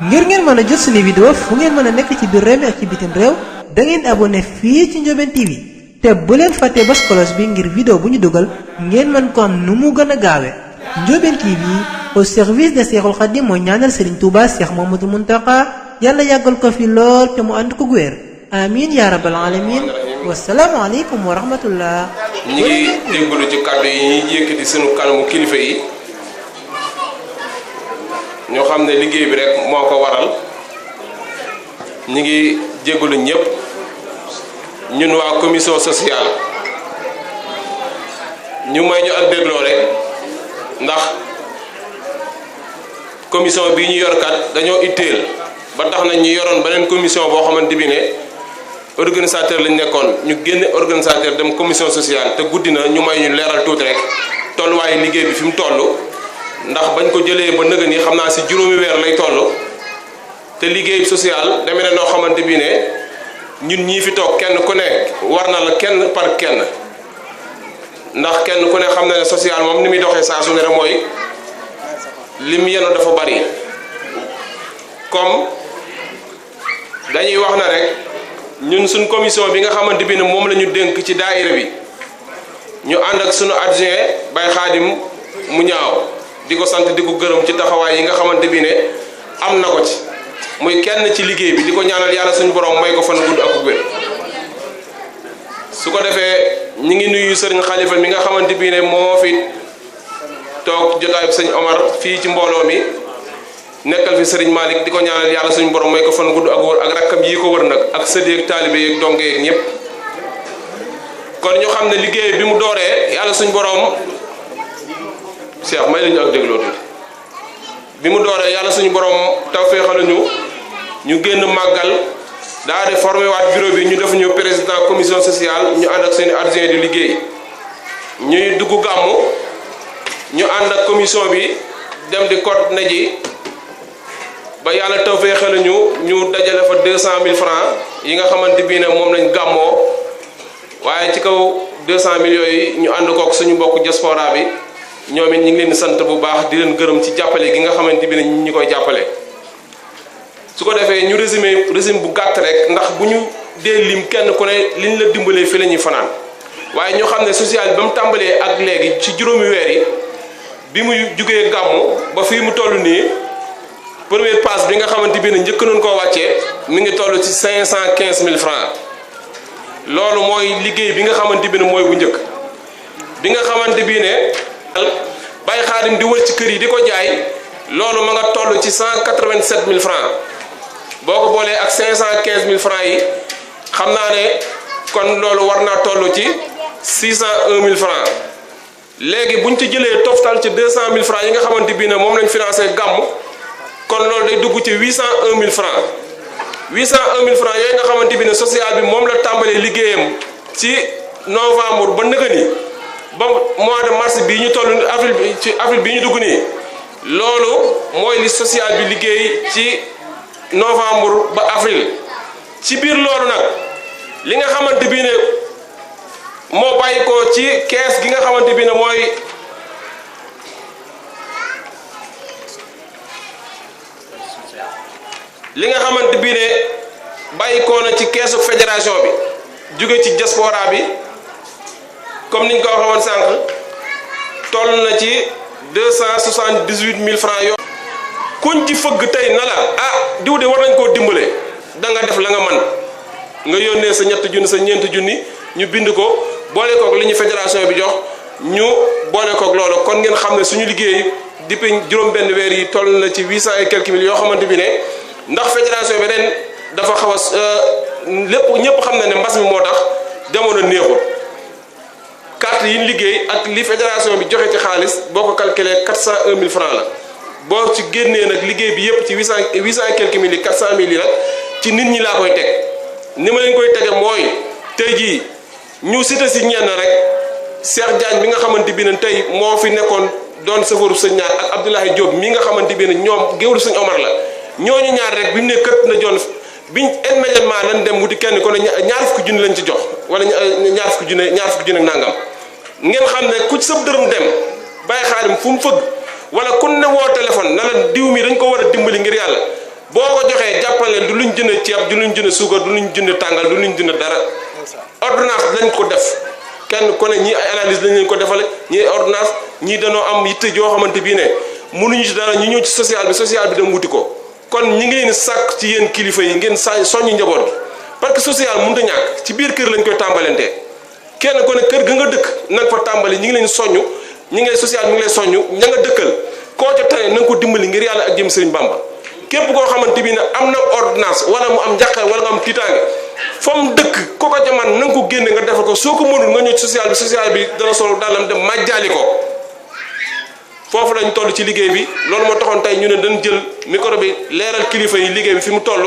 ngir ngeen mën a jot suñu vidéo fu ngeen mën a nekk ci biir réew mi ak ci bitim réew da ngeen di abonné fii ci Ndiobène TV te bu leen fàtte bës cloche bi ngir vidéo bu ñu dugal ngeen mën ko am nu mu gën a gaawe Ndiobène TV au service de Cheikhoul Khadim mooy ñaanal Serigne Touba Cheikh Mamadou Mountakha yàlla yàggal ko fi lool te mu ànd ko wér amiin yaa rabbal alamin wasalaamu aleykum wa rahmatullah. ñi ngi déglu ci kàddu yi ñuy yëkkati sunu kanamu kilifa yi ñoo xam ne liggéey bi rek moo ko waral ñi ngi jégalu ñëpp ñun waa commission sociale ñu may ñu ak dégloo rek ndax commission bii ñu yor kat dañoo itteel ba tax na ñu yoroon beneen commission boo xamante bi ne organisateur lañ nekkoon ñu génne organisateur dem commission sociale te guddi na ñu may ñu leeral tuuti rek tolluwaayu liggéey bi fi mu toll ndax bañ ko jëlee ba nëgën yi xam naa si juróomi weer lay toll te liggéey social demee na noo xamante bi ne ñun ñii fi toog kenn ku ne war na la kenn par kenn ndax kenn ku ne xam na ne social moom ni muy doxee saa su ne rek mooy lim yenu dafa bari comme dañuy wax na rek ñun suñ commission bi nga xamante bi ne moom la ñu dénk ci daayira bi ñu ànd ak sunu adjoint Baye Khadim mu ñaaw di ko sant di ko gërëm ci taxawaay yi nga xamante bi ne am na ko ci muy kenn ci liggéey bi di ko ñaanal yàlla suñu borom may ko fan gudd ak wér su ko defee ñi ngi nuyu sëriñ Xalifa mi nga xamante bi ne moo fi toog jotaayu sëñ Omar fii ci mbooloo mi nekkal fi sëriñ Malick di ko ñaanal yàlla suñu borom may ko fan gudd ak wër ak rakkam yi ko wër nag ak sëdd yeeg taalibe yeeg donge yeeg ñëpp kon ñu xam ne liggéey bi mu dooree yàlla suñu borom Cheikh may lañu ak dégloo tuuti bi mu dooree yàlla suñu borom tawfeexal ñu génn màggal daa di formé waat bureau bi ñu def ñu président commission sociale ñu ànd ak seen adjoint di liggéey ñuy dugg gàmmu ñu ànd ak commission bi dem di coordonné ji ba yàlla tawfeexal ñu dajale fa 200 000 francs yi nga xamante bii ne moom lañ gàmmoo waaye ci kaw 200 000 yooyu ñu ànd kook suñu mbokk diaspora bi ñoom it ñu ngi leen di sant bu baax di leen gërëm ci jàppale gi nga xamante bi ne ñi koy jàppale su ko defee ñu résumé bu gàtt rek ndax bu ñu dee lim kenn ku ne liñ la dimbalee fi la ñuy fanaan waaye ñoo xam ne social bi ba mu tàmbalee ak léegi ci juróomi weer yi bi muy jugee gàmmu ba fii mu toll nii première passe bi nga xamante bi ne njëkk nañ koo wàccee mi ngi toll ci 515 000 francs loolu mooy liggéey bi nga xamante bi ne mooy bu njëkk bi nga xamante bi ne Baye Khadim di wër ci kër yi di ko jaay loolu ma nga toll ci 187 000 francs boo ko boolee ak 515 000 francs yi xam naa ne kon loolu war naa toll ci 601 000 francs léegi buñ ci jëlee toftal ci 200 000 francs yi nga xamante bi ne moom lañ financé gàmm kon loolu day dugg ci 801 000 francs 801 000 francs yooyu nga xamante bi ne social bi moom la tàmbalee liggéeyam ci novembre ba nëgë ni ba mois de mars bii ñu toll avril bi ñu dugg nii loolu mooy li social bi liggéey ci novembre ba avril ci biir loolu nag li nga xamante bi ne moo bàyyi ko ci kees gi nga xamante bi ne mooy li nga xamante bi ne bàyyi ko na ci keesu fédération bi jóge ci diaspora bi comme niñ ko waxee woon sànq toll na ci 278 000 francs yoo kuñ ci fëgg tey na la diw de war nañ koo dimbale da nga def la nga man nga yónnee sa ñett junni sa ñeenti junni ñu bind ko boole kook li ñu fédération bi jox ñu boole kook loolu kon ngeen xam ne suñu liggéey depuis juróom-benn weer yi toll na ci 800 et quelques mille yoo xamante bi ne ndax fédération bi ren dafa xaw a lépp ñëpp xam na ne mbas mi moo tax jamono neexul carte yi ñu liggéey ak li fédération bi joxe ci xaalis boo ko calculé 401 000 francs la boo ci génnee nag liggéey bi yëpp ci 800 et quelques mille yi 400 000 yi nag ci nit ñi laa koy teg ni ma leen koy tege mooy tey jii ñu cité si ñenn rek Cheikh Diagne bi nga xamante bi ne tey moo fi nekkoon doon sëfëru sëñ ñaar ak Abdoulaye Diop mi nga xamante bi ne ñoom géwlu sëñ Omar la ñooñu ñaar rek bi mu ne kët na joon biñ immédiatement lañ dem wuti kenn ko ne ñaar fukki junni lañ ci jox wala ñaar fukki junni ak nangam ngeen xam ne ku ci sëb dërëm dem Baye Khadim fu mu fëgg wala kun ne woo téléphone na la diw mi dañ ko war a dimbali ngir yàlla boo ko joxee jàppale du luñ jënd ceeb du luñ jënd suukar du luñ jënd tàngal du luñ jënd dara ordonnance lañ ko def kenn ku ne ñii ay analyse lañ leen ko defale ñii ordonnance ñii dañoo am yitte yoo xamante bii ne mënuñu ci dara ñu ñëw ci social bi dem wuti ko kon ñi ngi leen sàkk ci yéen kilifa yi ngeen soññu njaboot gi parce que social mënut a ñàkk ci biir kër lañ koy tàmbalantee kenn ku ne kër ga nga dëkk na nga fa tàmbali ñi ngi leen soññu ñi ngi lay social mi ngi lay soññu ña nga dëkkal koo ca tane na nga ko dimbali ngir yàlla ak jëm Sëriñ Bamba képp koo xamante bi ne am na ordonnance wala mu am njàqare wala nga am tiitaange fa mu dëkk ko ca man na nga ko génne nga defal ko soo ko mënul nga ñëw ci social bi dana solo daalam dem màjjaali ko foofu lañ toll ci liggéey bi loolu moo taxoon tey ñu ne dañ jël micro bi leeral kilifa yi liggéey bi fi mu toll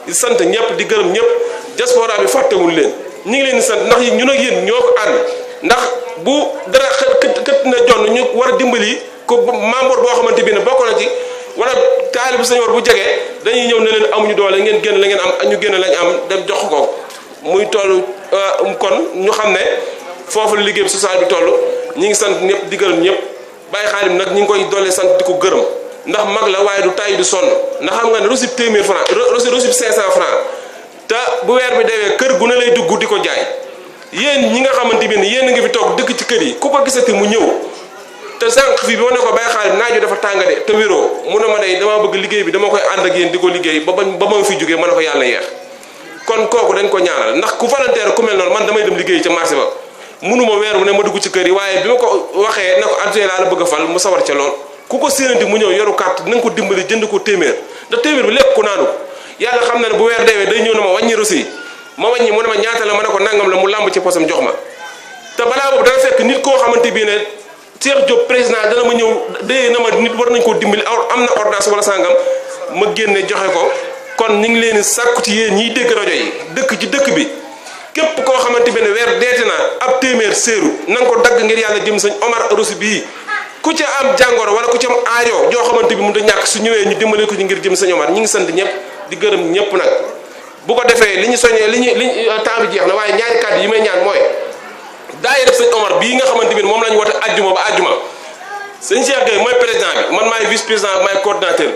di sant ñëpp di gërëm ñëpp diaspora bi fàttewul leen ñu ngi leen di sant ndax ñun ak yéen ñoo ko ànd ndax bu dara kët na jonn ñu war a dimbali ko membre boo xamante bi ne bokk na ci wala taalibu Sëñ Omar bu jegee dañuy ñëw ne leen amuñu doole ngeen génn la ngeen am ñu génn lañ am dem jox ko muy toll kon ñu xam ne foofu la liggéey bi social bi toll ñi ngi sant ñëpp di gërëm ñëpp bàyyi xaalim nag ñi ngi koy dollee sant di ko gërëm ndax mag la waaye du tàyyi du sonn ndax xam nga ne reçu 1000 francs reçu 500 francs te bu weer bi deewee kër gu ne lay dugg di ko jaay yéen ñi nga xamante bi ne yéen a ngi fi toog dëkk ci kër yi ku ko gisati mu ñëw te sànq fii bi ma ne ko bàyyi xaalim naaju dafa tàngade te wéroo mu ne ma day dama bëgg liggéey bi dama koy ànd ak yéen di ko liggéey ba ma fi jógee ma ne ko yàlla yeex kon kooku dañ ko ñaanal ndax ku volontaire ku mel noonu man damay dem liggéey ca marché ba mënuma weer bu ne ma dugg ci kër yi waaye bi ma ko waxee ne ko adjoint laa la bëgg a fal mu sawar ca lool ku ko séenanti mu ñëw yoru carte na nga ko dimbali jënd ko téeméer ndax téeméer bi lépp ku naanu ko yàlla xam na ne bu weer deewee day ñëw na ma wàññi reçu yi ma wàññi mu ne ma ñaata la ma ne ko nangam la mu làmb ci posam jox ma te balaa boobu dana fekk nit koo xamante bii ne Cheikh Diop président dana ma ñëw déyee na ma nit war nañ koo dimbali am na ordonnance wala sangam ma génne joxe ko kon ñu ngi leen di sàkku ci yéen ñiy dégg rajo yi dëkk ci dëkk bi képp koo xamante bi ne weer deete na ab téeméer séeru na nga ko dagg ngir yàlla jëm Sëñ Omar reçu bii ku ca am jàngoro wala ku ca am aajo joo xamante bi mu da ñàkk su ñëwee ñu dimbale ko ci ngir jëm Sëñ Omar ñi ngi sant ñëpp di gërëm ñëpp nag bu ko defee li ñu soññee li temps bi jeex na waaye ñaari kàddu yi may ñaan mooy daayira Sëñ Omar bii nga xamante bi moom lañ woote ajjuma ba ajjuma sëñ Cheikh Gueye mooy président bi man maay vice président maay coordinateur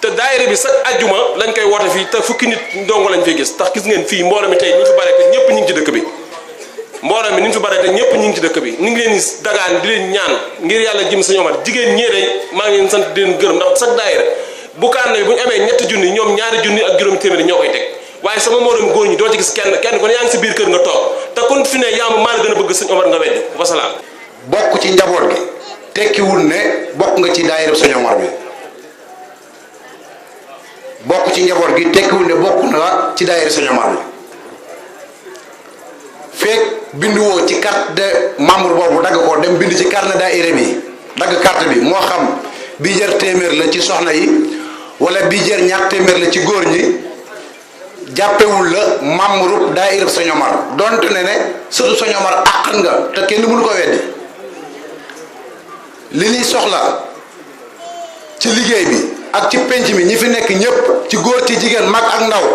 te daayira bi sax ajjuma lañ koy woote fii te fukki nit ndongo lañ fay gis tax gis ngeen fii mbooloo mi tey ñu fi bare te ñëpp ñu ngi ci dëkk bi mbooloo mi ni ñu fi bare te ñëpp ñu ngi ci dëkk bi ñu ngi leen di dagaan di leen ñaan ngir yàlla jëm Sëñ Omar jigéen ñee day maa ngi leen sant di leen gërëm ndax sax daayira bu kaan bi bu ñu amee ñetti junni ñoom ñaari junni ak juróomi téeméeri ñoo koy teg waaye sama moroom góor ñi doo ci gis kenn kon yaa ngi si biir kër nga toog te kon fi ne yaa ma maa la gën a bëgg Sëñ Omar nga weddi wasalaam. bokk ci njaboot gi tekkiwul ne bokk nga ci daayira Sëñ Omar bi bokk ci njaboot gi tekkiwul ne bokk na ci daayira Sëñ Omar bi fekk binduwoo ci carte de membre boobu dagg ko dem bind ci carnet daayira bi dagg carte bi moo xam bii jër téeméer la ci soxna yi wala bii jër ñaar téeméer la ci góor ñi jàppewul la membre daayira Sëñ Omar donte ne surtout Sëñ Omar àqan nga te kenn mënu ko weddi li ñuy soxla ci liggéey bi ak ci penc mi ñi fi nekk ñëpp ci góor ci jigéen mag ak ndaw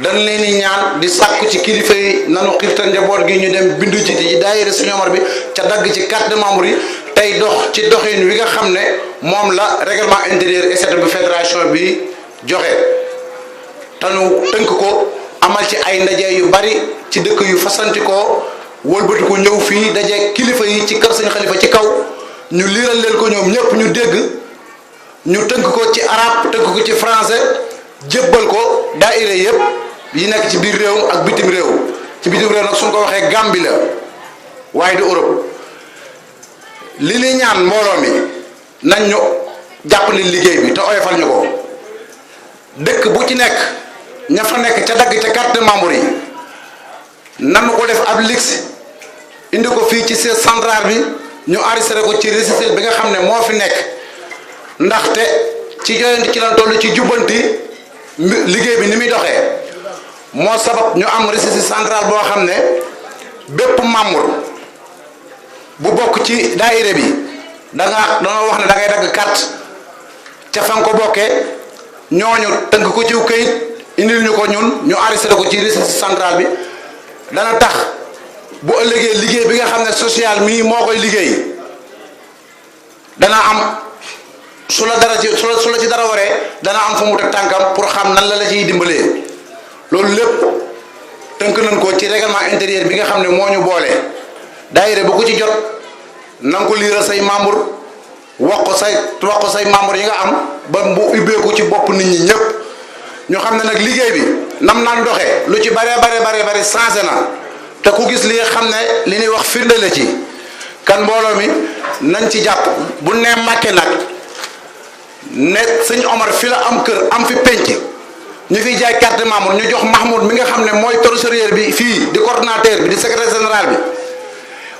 dañ leen di ñaan di sàkku ci kilifa yi nanu xirtal njaboot gi ñu dem bindu ci daayira Sëñ Omar bi ca dagg ci carte de membre yi tey dox ci doxin wi nga xam ne moom la règlement intérieur et statut bu fédération bi joxe te nu tënk ko amal ci ay ndaje yu bari ci dëkk yu fasanti ko wëlbati ko ñëw fii daje kilifa yi ci kër Sëñ Xalifa ci kaw ñu liiral leen ko ñoom ñëpp ñu dégg ñu tënk ko ci arabe tënk ko ci français jébbal ko daayira yëpp yi nekk ci biir réew ak bitim réew ci bitim réew nag suñ ko waxee Gambie la waaye du Europe li ni ñaan mbooloo mi nañ ñu jàppale liggéey bi te oyofal ñu ko dëkk bu ci nekk ña fa nekk ca dagg ca carte de membre yi nanu ko def ab lix indi ko fii ci siège central bi ñu enregistré ko ci registre bi nga xam ne moo fi nekk ndaxte ci joyante ci lan toll ci jubbanti liggéey bi ni muy doxee moo sabab ñu am registre central boo xam ne bépp membre bu bokk ci daayira bi danga wax ne da ngay dagg carte ca fa nga ko bokkee ñooñu tënk ko ci këyit indil ñu ko ñun ñu enregistré ko ci registre central bi dana tax bu ëllëgee liggéey bi nga xam ne social mii moo koy liggéey dana am su la ci dara waree dana am fu mu teg tànkam pour xam nan la ciy dimbalee loolu lépp tënk nañ ko ci règlement intérieur bi nga xam ne moo ñu boole daayira bu ko ci jot na nga ko liiral say membre wax ko say membre yi nga am ba bu ubbeeku ci bopp nit ñi ñëpp ñu xam ne nag liggéey bi nam naan doxee lu ci bare changé na te ku gis li xam ne li ñuy wax firnde la ci kan mbooloo mi nañ ci jàpp bu nee Mbàkke nag ne sëñ Omar fi la am kër am fi penc ñu fiy jaay carte membre ñu jox Mahmoud mi nga xam ne mooy trésorier bi fii di coordonnateur bi di secrétaire général bi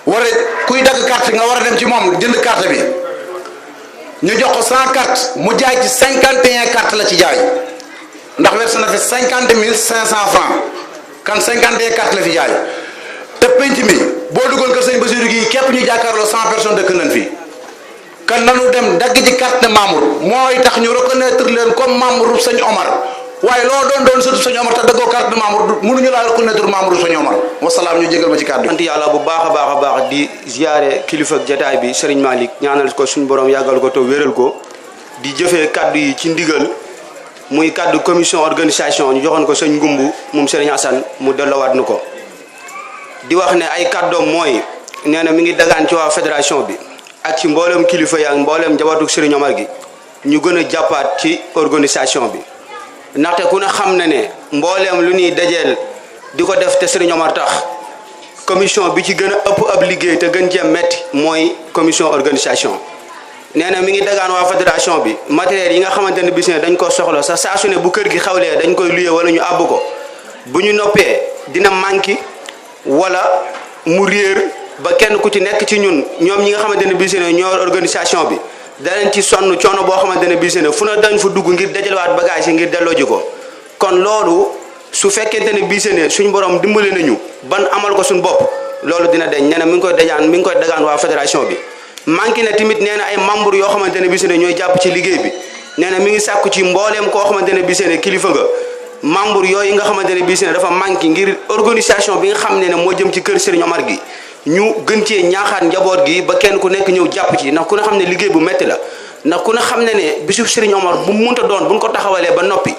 war a kuy dagg carte nga war a dem ci moom jënd carte bi ñu jox ko 100 carte mu jaay ci 51 carte la ci jaay ndax versé na fi 50 500 francs kan 51 carte la fi jaay te penc mi boo duggoon kër sëñ Bassirou gi képp ñu jàkkaarloo 100 personnes dëkk nañ fi kan nanu dem dagg ci carte de membre mooy tax ñu reconnaître leen comme membre sëñ Omar waaye loo doon sëtu sëñ Omar te daggoo carte de membre mënuñu laa reconnaître membre sëñ Omar wasalaam ñu jégal ma ci kàddu. sant yàlla bu baax a baax di ziare kilifa ak jataay bi Serigne Malick ñaanal ko suñu borom yàggal ko te wéral ko di jëfee kaddu yi ci ndigal muy kaddu commission organisation ñu joxoon ko sëñ Ngumbu moom Serigne Assane mu delloowaat nu ko di wax ne ay kaddoom mooy nee na mi ngi dagaan ci waa fédération bi ak ci mboolem kilifa yi ak mboolem njabootu Serigne Omar gi ñu gën a jàppaat ci organisation bi ndaxte ku ne xam na ne mboolem lu ñuy dajeel di ko def te Serigne Omar tax commission bi ci gën a ëpp ab liggéey te gën cee metti mooy commission organisation nee na mi ngi dagaan waa fédération bi matériel yi nga xamante ne bis ne dañ ko soxla sa saa su ne bu kër gi xawlee dañ koy luye wala ñu àbb ko bu ñu noppee dina manqué wala mu réer ba kenn ku ci nekk ci ñun ñoom ñi nga xamante ne bis ne ñoo organisation bi danañ ci sonn coono boo xamante ne bis ne fu na dañ fa dugg ngir dajalewaat bagage yi ngir delloo ji ko kon loolu su fekkente ne bis ne suñ borom dimbale nañu ban amal ko suñ bopp loolu dina deñ nee na mi ngi koy dagaan waa fédération bi manqué na tamit nee na ay membre yoo xamante ne bis ne ñooy jàpp ci liggéey bi nee na mi ngi sàkku ci mbooleem koo xamante ne bis ne kilifa nga membre yooyu nga xamante ne bis ne dafa manqué ngir organisation bi nga xam ne moo jëm ci kër Serigne Omar gi ñu gën cee ñaaxaat njaboot gi ba kenn ku nekk ñëw jàpp ci ndax ku ne xam ne liggéey bu métti la ndax ku ne xam ne bisu Serigne Omar bu mu munta doon buñ ko taxawalee ba noppi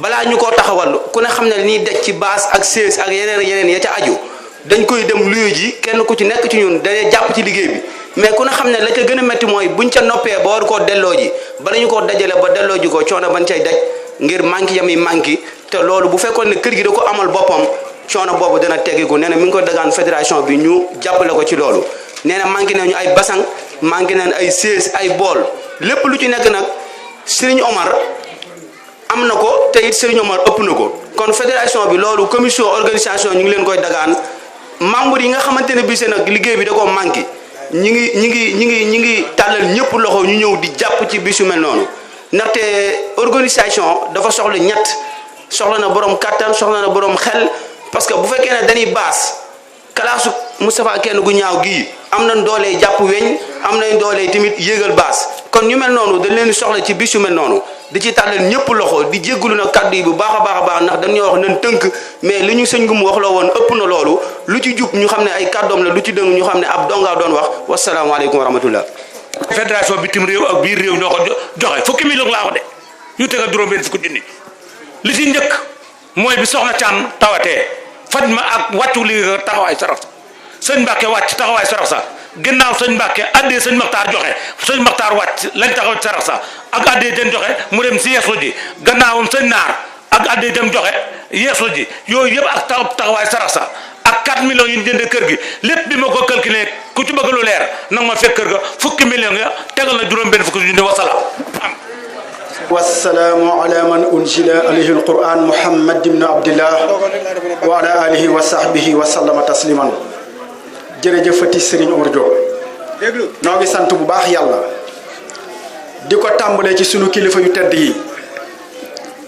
balaa ñu koo taxawal ku ne xam ne li ñuy dej ci base ak siège ak yeneen ya ca aju dañ koy dem luyu ji kenn ku ci nekk ci ñun dañuy jàpp ci liggéey bi mais ku ne xam ne la ca gën a métti mooy buñ ca noppee ba war koo delloo ji bala ñu koo dajale ba delloo ji ko coono bañ cay daj ngir manqué yam yi manqué te loolu bu fekkoon ne kër gi da ko amal boppam coono boobu dana teggiku nee na mi ngi koy dagaan fédération bi ñu jàppale ko ci loolu nee na manqué nañu ay basang manqué nañ ay siège ay bool lépp lu ci nekk nag Serigne Omar am na ko te it Serigne Omar ëpp na ko kon fédération bi loolu commission organisation ñu ngi leen koy dagaan membre yi nga xamante ne bii seen nag liggéey bi da koo manqué ñi ngi tàllal ñëpp loxo ñu ñëw di jàpp ci bisu mel noonu ndaxte organisation dafa soxla ñett soxla na borom kattan soxla na borom xel parce que bu fekkee ne dañuy baas kalaasu Moustapha kenn gu ñaaw gii am nañ doole jàpp weñ am nañ doole tamit yéegal baas kon ñu mel noonu dañ leen soxla ci bis yu mel noonu di ci tàllal ñëpp loxo di jéggulu na kàddu yi bu baax a baax ndax dañoo wax nañ tënk mais li ñu sëñ gu mu wax la woon ëpp na loolu lu ci jub ñu xam ne ay kàddoom la lu ci dëng ñu xam ne ab dongaa doon wax wasalaamaaleykum wa rahmatullah. fédération bitim réew ak biir réew ñoo ko joxe fukki million laa wax de yu tegal juróom-benn fukki junni li ci njëkk mooy bi soxna Thiam tawatee faj ma ak wàccu li taxawaay sarax sa sëñ Mbàkke wàcc taxawaay sarax sa ginnaaw sëñ Mbàkke addee sëñ Maxtaar joxe sëñ Maxtaar wàcc lañ taxaw sarax sa ak addee dem joxe mu dem si yeeslu ji gannaawam sëñ Naar ak addee dem joxe yeeslu ji yooyu yëpp ak taxawaay sarax sa ak 4 millions yi ñu jëndee kër gi lépp bi ma ko calculé ku ci bëgg lu leer nag ma fekk kër ga fukki millions ya tegal na juróom-benn fukki junni wasalaam. wassalaamu ala man unzila alayhi alquran muhammad ibn abdillah wa ala alihi wa sahbihi wa sallama tasliman jërëjëfati Serigne Omar Diop noo ngi sant bu baax yàlla di ko tàmbalee ci sunu kilifa yu tedd yi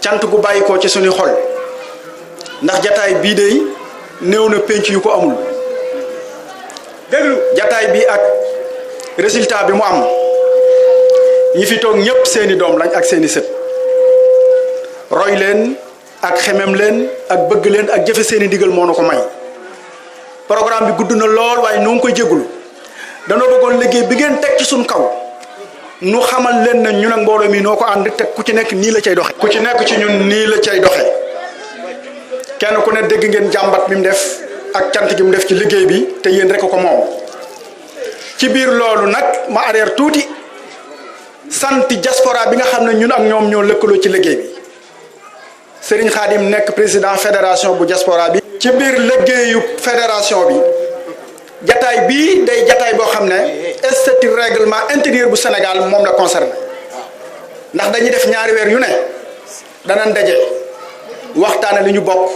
cant gu bàyyi ko ci sunu xol ndax jataay bii de néew na penc yu ko amul jataay bi ak résultat bi mu am ñi fi toog ñëpp seeni doom lañ ak seeni sët roy leen ak xemem leen ak bëgg leen ak jëfe seeni ndigal moo na ko may programme bi gudd na lool waaye noo ngi koy jégul danoo bëggoon liggéey bi ngeen teg ci suñ kaw nu xamal leen na ñun ak mbooloo mi noo ko ànd te ku ci nekk nii la cay doxe ku ci nekk ci ñun nii la cay doxe kenn ku ne dégg ngeen jàmbat bi mu def ak cant gi mu def ci liggéey bi te yéen rek ko moom ci biir loolu nag ma arrière tuuti sant diaspora bi nga xam ne ñun ak ñoom ñoo lëkkaloo ci liggéey bi Serigne Khadim nekk président fédération bu diaspora bi. ci biir liggéeyu fédération bi jataay bii day jataay boo xam ne statut règlement intérieur bu Sénégal moom la concerné ndax dañuy def ñaari weer yu ne danañ daje waxtaane li ñu bokk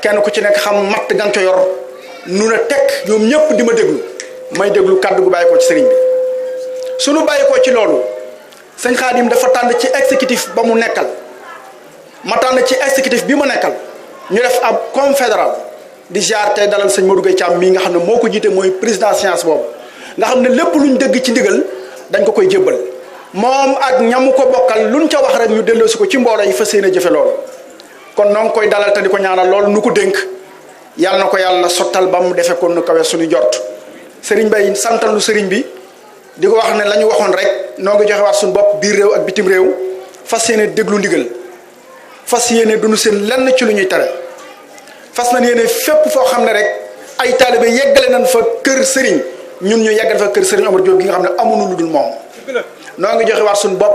kenn ku ci nekk xam matt gan ko yor nu na tekk ñoom ñëpp di ma déglu may déglu kàddu gu bàyyi ko ci sëriñ bi suñu bàyyi ko ci loolu sëñ Khadim dafa tànn ci exécutif ba mu nekkal ma tànn ci exécutif bi ma nekkal ñu def ab confédéral di jaar tey dalal sëñ Modou Gueye Thiam mii nga xam ne moo ko jiite mooy président science boobu nga xam ne lépp luñ dëgg ci ndigal dañ ko koy jébbal moom ak ñamu ko bokkal luñ ca wax rek ñu delloosi ko ci mbooloo yi fas yéene jëfe loolu kon noo ngi koy dalal te di ko ñaanal loolu nu ko dénk yàlla na ko yàlla sottal ba mu defee ko nu kawe suñu jort sëriñ Bay santal nu sëriñ bi di ko wax ne la ñu waxoon rek noo ngi joxe waat suñu bopp biir réew ak bitim réew fas yéene déglu ndigal fas yéene duñu seen lenn ci lu ñuy tere fas nañ yéene fépp foo xam ne rek ay taalibe yeggale nañ fa kër sëriñ ñun ñu yeggal fa kër sëriñ Omar Diop gi nga xam ne amuñu lu dul moom noo ngi joxe waat suñu bopp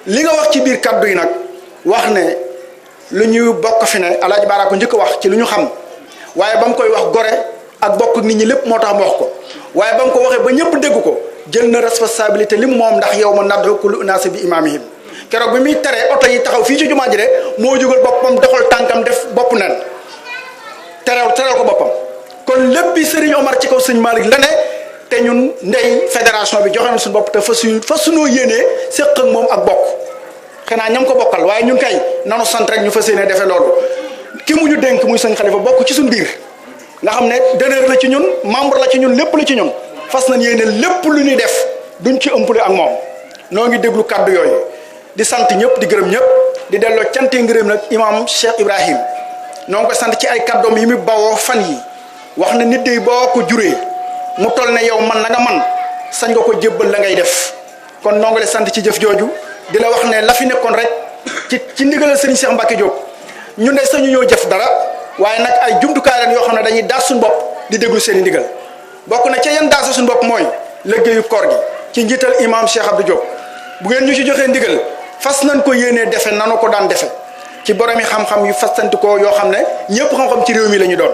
li nga wax ci biir kaddu yi nag wax ne lu ñuy bokk fi ne Alaaji Baara ko njëkk a wax ci lu ñu xam waaye ba mu koy wax gore ak bokk nit ñi lépp moo tax mu wax ko waaye ba mu ko waxee ba ñëpp dégg ko jël na responsabilité li mu moom ndax yow ma nad'u kullu unaasin bi imaamihim keroog bi muy tere oto yi taxaw fii ci jumaa ji de moo jógal boppam doxal tànkam def bopp nen terew ko boppam kon lépp bi Serigne Omar ci kaw sëñ Malick la ne te ñun ndey fédération bi joxe na suñu bopp te fa suñoo yéenee séq ak moom ak bokk xanaa ñam ko bokkal waaye ñun kay nanu sant rek ñu fas yéenee defee loolu ki mu ñu dénk muy sëñ Xalifa bokk ci suñu biir nga xam ne donneur la ci ñun membre la ci ñun lépp la ci ñun fas nañ yéene lépp lu ñuy def duñ ci ëmpale ak moom noo ngi déglu kàddu yooyu di sant ñëpp di gërëm ñëpp di delloo cantee ngërëm nag imam Cheikh Ibrahim noo ngi ko sant ci ay kàddoom yi mu bawoo fan yi wax na nit day boo ko juree mu toll ne yow man na nga man sañ nga ko jébbal la ngay def kon noo ngi la sant ci jëf jooju di la wax ne la fi nekkoon rek ci ndigalal Serigne Cheikh Mbacke Diop ñun de sañu ñoo jëf dara waaye nag ay jumtukaay leen yoo xam ne dañuy daas suñu bopp di déglu seen i ndigal bokk na ca yan daasa suñu bopp mooy liggéeyu koor gi ci njiital imam Cheikh Abdou Diop bu ngeen ñu ci joxee ndigal fas nañ ko yéenee defe nanu ko daan defe ci borom yi xam-xam yu fastanti ko yoo xam ne ñëpp xam-xam ci réew mi la ñu doon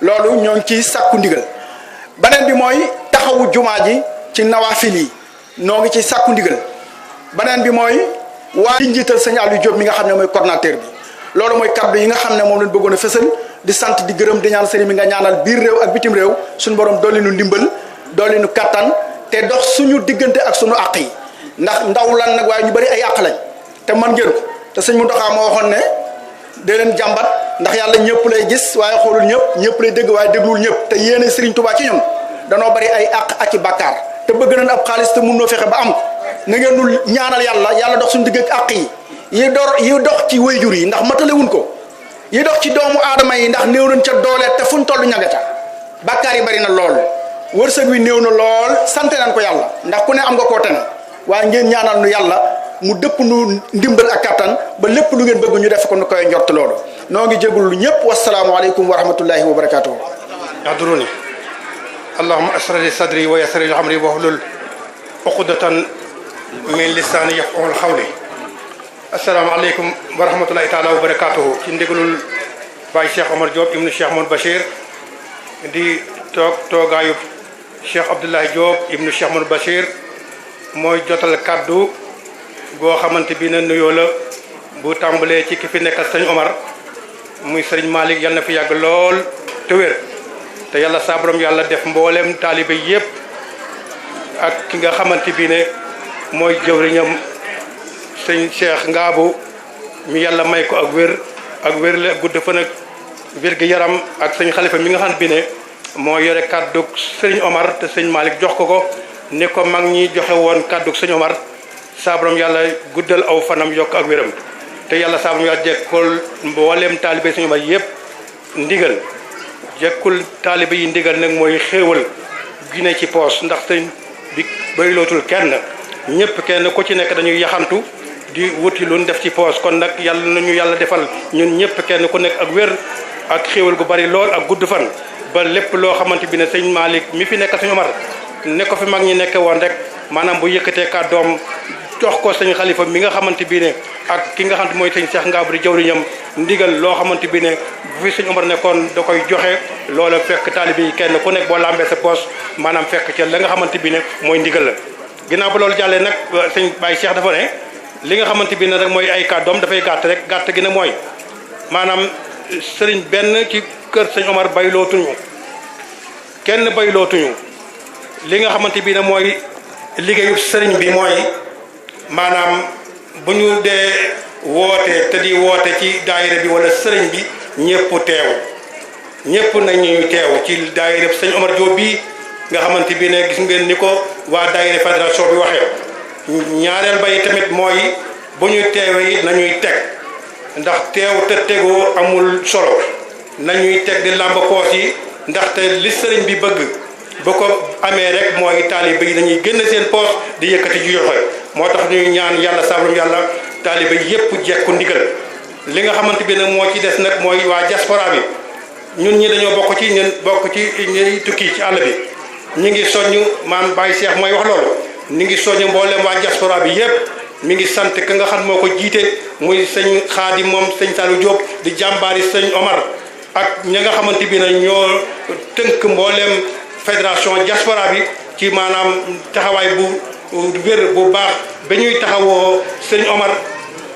loolu ñoo ngi ciy sàkku ndigal beneen bi mooy taxawu jumaa ji ci nawaafil yi noo ngi ciy sàkku ndigal beneen bi mooy waa ci njiital sëñ Aliou Diop mi nga xam ne mooy coordinateur bi loolu mooy kaddu yi nga xam ne moom lañ bëggoon a fësal di sant di gërëm di ñaan sëriñ bi nga ñaanal biir réew ak bitim réew suñu borom dolli nu ndimbal dolli nu kattan te dox suñu diggante ak suñu àq yi ndax ndaw lan nag waaye ñu bari ay àq lañ te man ngeen ko te sëñ Mountakha moo waxoon ne dee leen jàmbat ndax yàlla ñëpp lay gis waaye xoolul ñëpp lay dégg waaye dégluwul ñëpp te yéene Serigne Touba ci ñun danoo bari ay àq ak i bàkkaar te bëgg nañ ab xaalis te mun noo fexe ba am ko na ngeen nu ñaanal yàlla dox suñu digg ak àq yi dox ci wayjur yi ndax matalewuñ ko yi dox ci doomu aadama yi ndax néew nañ ca doole te fuñ toll ñanga ca bàkkaar yi bari na lool wërsëg wi néew na lool sant nañ ko yàlla ndax ku ne am nga koo tane waaye ngeen ñaanal nu yàlla mu dëpp nu ndimbal ak kattan ba lépp lu ngeen bëgg ñu def ko nu koy njort loolu noo ngi jégul lu ñëpp wasalaamualeykum wa rahmatullahi wa barakatuhu yahduruni allahumma ashrah li sadri wa yassir li amri wahlul uqdatan min lisani yafqahul qawli asalaamaaleykum wa rahmatullahi taala wa barakatuhu ci ndigalul Baye Cheikh Omar Diop ibnu Cheikh Modou Bachir di toogaayu Cheikh Abdoulaye Diop ibnu Cheikh Modou Bachir mooy jotal kaddu goo xamante bi na nuyoo la bu tàmbalee ci ki fi nekkal sëñ Omar muy sëriñ Malick yal na fi yàgg lool te wér te yàlla saa borom yàlla def mboolem taalibe yépp ak ki nga xamante bi ne mooy jëwriñam sëñ Cheikh Ngaabu mi yàlla may ko ak wér la gudd fan ak wér gi yaram ak sëñ Xalifa mi nga xam bi ne moo yore kaddu sëriñ Omar te sëñ Malick jox ko ni ko mag ñi joxe woon kaddu sëñ Omar saabram yàlla guddal aw fanam yokk ak wéram te yàlla saabram yàlla jekkul mboolem taalibe sëñ Omar yëpp ndigal jekkul taalibe yi ndigal nag mooy xéewal gi ne ci poos ndax sëñ bi bay lootul kenn ñëpp kenn ku ci nekk dañuy yaxantu di wuti lu ñu def ci poos kon nag yàlla nañu yàlla defal ñun ñëpp kenn ku nekk ak wér ak xéewal gu bari lool ak gudd fan ba lépp loo xamante bi ne sëñ Malick mi fi nekk sëñ Omar ne ko fi mag ñi nekke woon rek maanaam bu yëkkatee kàddoom jox ko sëñ xalifa mi nga xamante bi ne ak ki nga xamante mooy sëñ Cheikh Ngabou jawriñam ndigal loo xamante bi ne bu fi sëñ Omar nekkoon da koy joxe loola fekk taalibe yi kenn ku nekk boo lambee sa poos maanaam fekk ca la nga xamante bi ne mooy ndigal la ginnaaw ba loolu jàllee nag sëñ Baye Cheikh dafa ne li nga xamante bi ne rek mooy ay kàddoom dafay gàtt rek gàtt gi ne mooy maanaam sëriñ benn ci kër sëñ Omar baylootuñu kenn baylootuñu li nga xamante bi ne mooy liggéeyu sëriñ bi mooy maanaam bu ñu dee woote te di woote ci daayira bi wala sëriñ bi ñëpp teew ñëpp nañu teew ci daayira sëñ Omar Diop bii nga xamante bi ne gis ngeen ni ko waa daayira fédération bi waxee ñaareel bay tamit mooy bu ñu teewee it nañuy teg ndax teew te tegoo amul solo nañuy teg di làmb poos yi ndaxte li sëriñ bi bëgg ba ko amee rek mooy taalibe yi dañuy génn seen poos di yëkkati ju joxe moo tax ñuy ñaan yàlla sablum yàlla taalibe yépp jekku ndigal li nga xamante bi nag moo ci des nag mooy waa diaspora bi ñun ñi dañoo bokk ci ñuy tukki ci àll bi ñu ngi soññ maam Baye Cheikh mooy wax loolu ñu ngi soññ mboolem waa diaspora bi yépp mi ngi sant ka nga xam moo ko jiite muy sëñ Xaadim moom sëñ Saliou Diop di jàmbaari sëñ Omar ak ña nga xamante bi ne ñoo tënk mboolem fédération diaspora bi ci maanaam taxawaay bu wér bu baax ba ñuy taxawoo sëñ Omar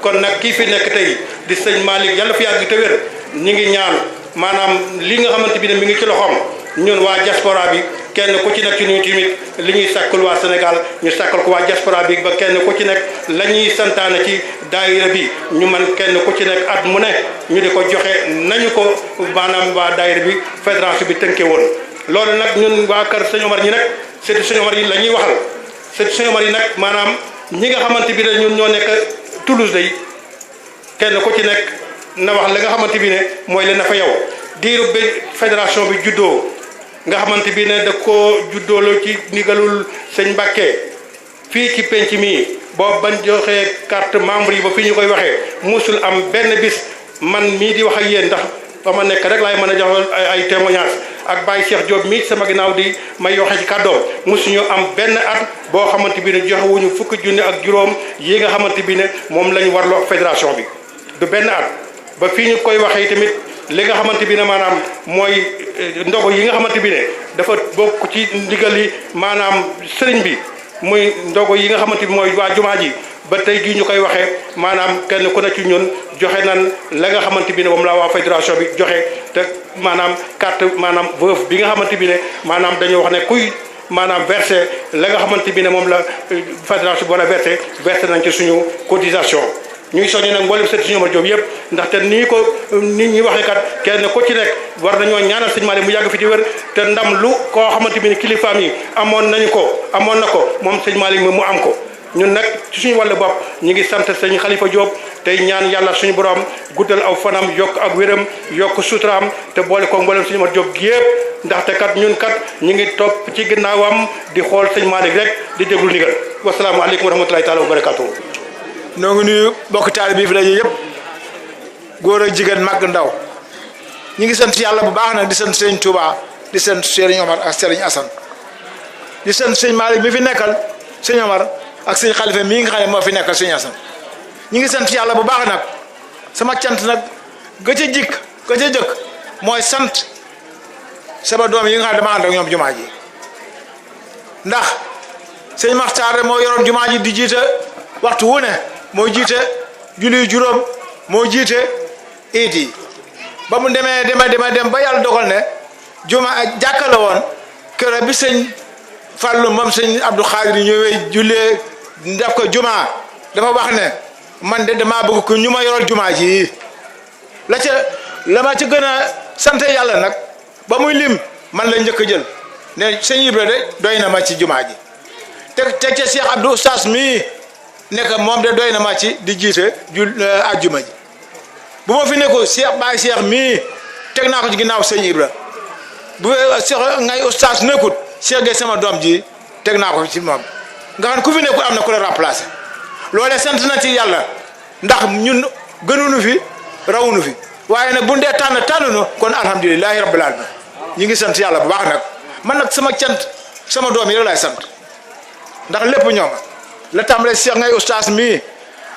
kon nag kii fi nekk tey di sëñ Malick yàlla fi yàgg te wér ñi ngi ñaan maanaam li nga xamante bi ne mi ngi ci loxoom ñun waa diaspora bi kenn ku ci nekk ci ñun tamit li ñuy sàkkul waa Sénégal ñu sàkkal ko waa diaspora bi ba kenn ku ci nekk la ñuy santaane ci daayira bi ñu man kenn ku ci nekk at mu ne ñu di ko joxe nañu ko maanaam waa daayira bi fédération bi tënke woon loolu nag ñun waa kër sëñ Omar ñi nag surtout sëñ Omar yi la ñuy waxal surtout sëñ Omar yi nag maanaam ñi nga xamante bi ne ñun ñoo nekk Toulouse day kenn ku ci nekk na wax la nga xamante bi ne mooy leen na fa yow diiru bi fédération bi juddoo nga xamante bi ne da koo juddoolu ci ndigalul sëñ Mbàkke fii ci penc mi boo bañ joxee carte membre yi ba fi ñu koy waxee musul am benn bis man mii di wax ak yéen ndax ba ma nekk rek laay mën a jox ay témoignage ak Baye Cheikh Diop mii sama ginnaaw di may waxee ci kàddoom musuñu am benn at boo xamante bi ne joxewuñu fukki junni ak juróom yi nga xamante bi ne moom lañu warloo fédération bi du benn at ba fii ñu koy waxee tamit li nga xamante bi ne maanaam mooy ndogu yi nga xamante bi ne dafa bokk ci ndigal yi maanaam sëriñ bi muy ndogu yi nga xamante bi mooy waa jumaa ji ba tey jii ñu koy waxee maanaam kenn ku ne ci ñun joxe nan la nga xamante bi ne moom la waa fédération bi joxe te maanaam carte maanaam veuve bi nga xamante bi ne maanaam dañoo wax ne kuy maanaam versé la nga xamante bi ne moom la fédération bi war a versé nañ ci suñu cotisation ñuy soññi nag mboolem sëñ Omar Diop yëpp ndaxte nii ko nit ñi waxee kat kenn ku ci nekk war nañoo ñaanal sëñ Malick mu yàgg fi di wér te ndam lu koo xamante bi ne kilifaam yi amoon na ko moom sëñ Malick mi mu am ko ñun nag ci suñu wàllu bopp ñu ngi sant sëñ Khalifa Diop tey ñaan yàlla suñu borom guddal aw fanam yokk ak wéram yokk suturaam te boole ko mboolem sëñ Omar Diop gi yëpp ndaxte kat ñun kat ñu ngi topp ci ginnaawam di xool sëñ Malick rek di déglu ndigal wasalaamaaleykum wa rahmatulahi taala wa barakatuh noo ngi nuyu bokk taalibe bi fi daje yëpp góor ak jigéen mag ndaw ñi ngi sant yàlla bu baax nag di sant Serigne Touba di sant Serigne Omar ak Serigne Assane di sant Serigne Malick mi fi nekkal Serigne Omar ak Serigne Khalifa mii nga xam ne moo fi nekkal Serigne Assane ñi ngi sant yàlla bu baax nag sama cant nag ga ca jëkk mooy sant sama doom yi nga xam ne dama ànd ak ñoom jumaa ji ndax Serigne Makhtar moo yoroon jumaa ji di jiite waxtu wu ne moo jiite julli juróom moo jiite iit yi ba mu dem ba yàlla dogal ne juma jàkka la woon kër bi sëñ Fallou moom sëñ Abdou Khadir ñëwee jullee def ko juma dafa wax ne man de damaa bëgg ko ñu ma yoral juma ji la ma ci gën a sant yàlla nag ba muy lim man la njëkk a jël ne sëñ Ibra de doy na ma ci juma ji te ca Cheikh Abdou Oustaz mii nekk moom de doy na ma ci di jiite àjjuma ji bu ma fi nekko Cheikh Baye Cheikh mii teg naa ko ci ginnaaw sëñ Ibra bu Cheikh ngay Oustaz nekkut Cheikh Gueye sama doom ji teg naa ko ci moom nga xam ku fi nekk am na ku la remplacer loolee sant na ci yàlla ndax ñun gënuñu fi rawuñu fi waaye nag bu ndee tànn kon alhamdulilahi rabbil alamin ñi ngi sant yàlla bu baax nag man nag sama cant sama doom yi rek laay sant ndax lépp ñoom la tàmbalee Cheikh ngay oustaz mii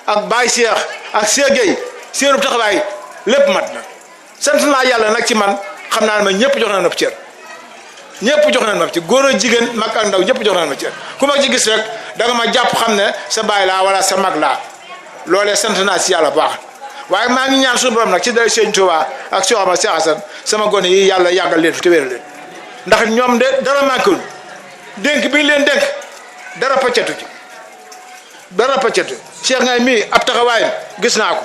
ak Baye Cheikh ak Cheikh Gueye seenu taxawaay lépp mat na sant naa yàlla nag ci man xam naa ne ma ñëpp jox nañ ma cër ñëpp jox nañ ma ci góor ak jigéen mag ak ndaw ñëpp jox nañ ma cër ku ma ci gis rek da nga ma jàpp xam ne sa baay laa wala sa mag laa loolee sant naa ci yàlla bu baax waaye maa ngi ñaan suñu borom nag ci dara Sëñ Tuubaa ak Cheikh Ahmad Cheikh Hassane sama gone yi yàlla yàggal leen fi te wéral leen ndax ñoom de dara manqué wul dénk bi ñu leen dénk dara pëccatu ci dara pëccatu Cheikh ngay mii ab taxawaayam gis naa ko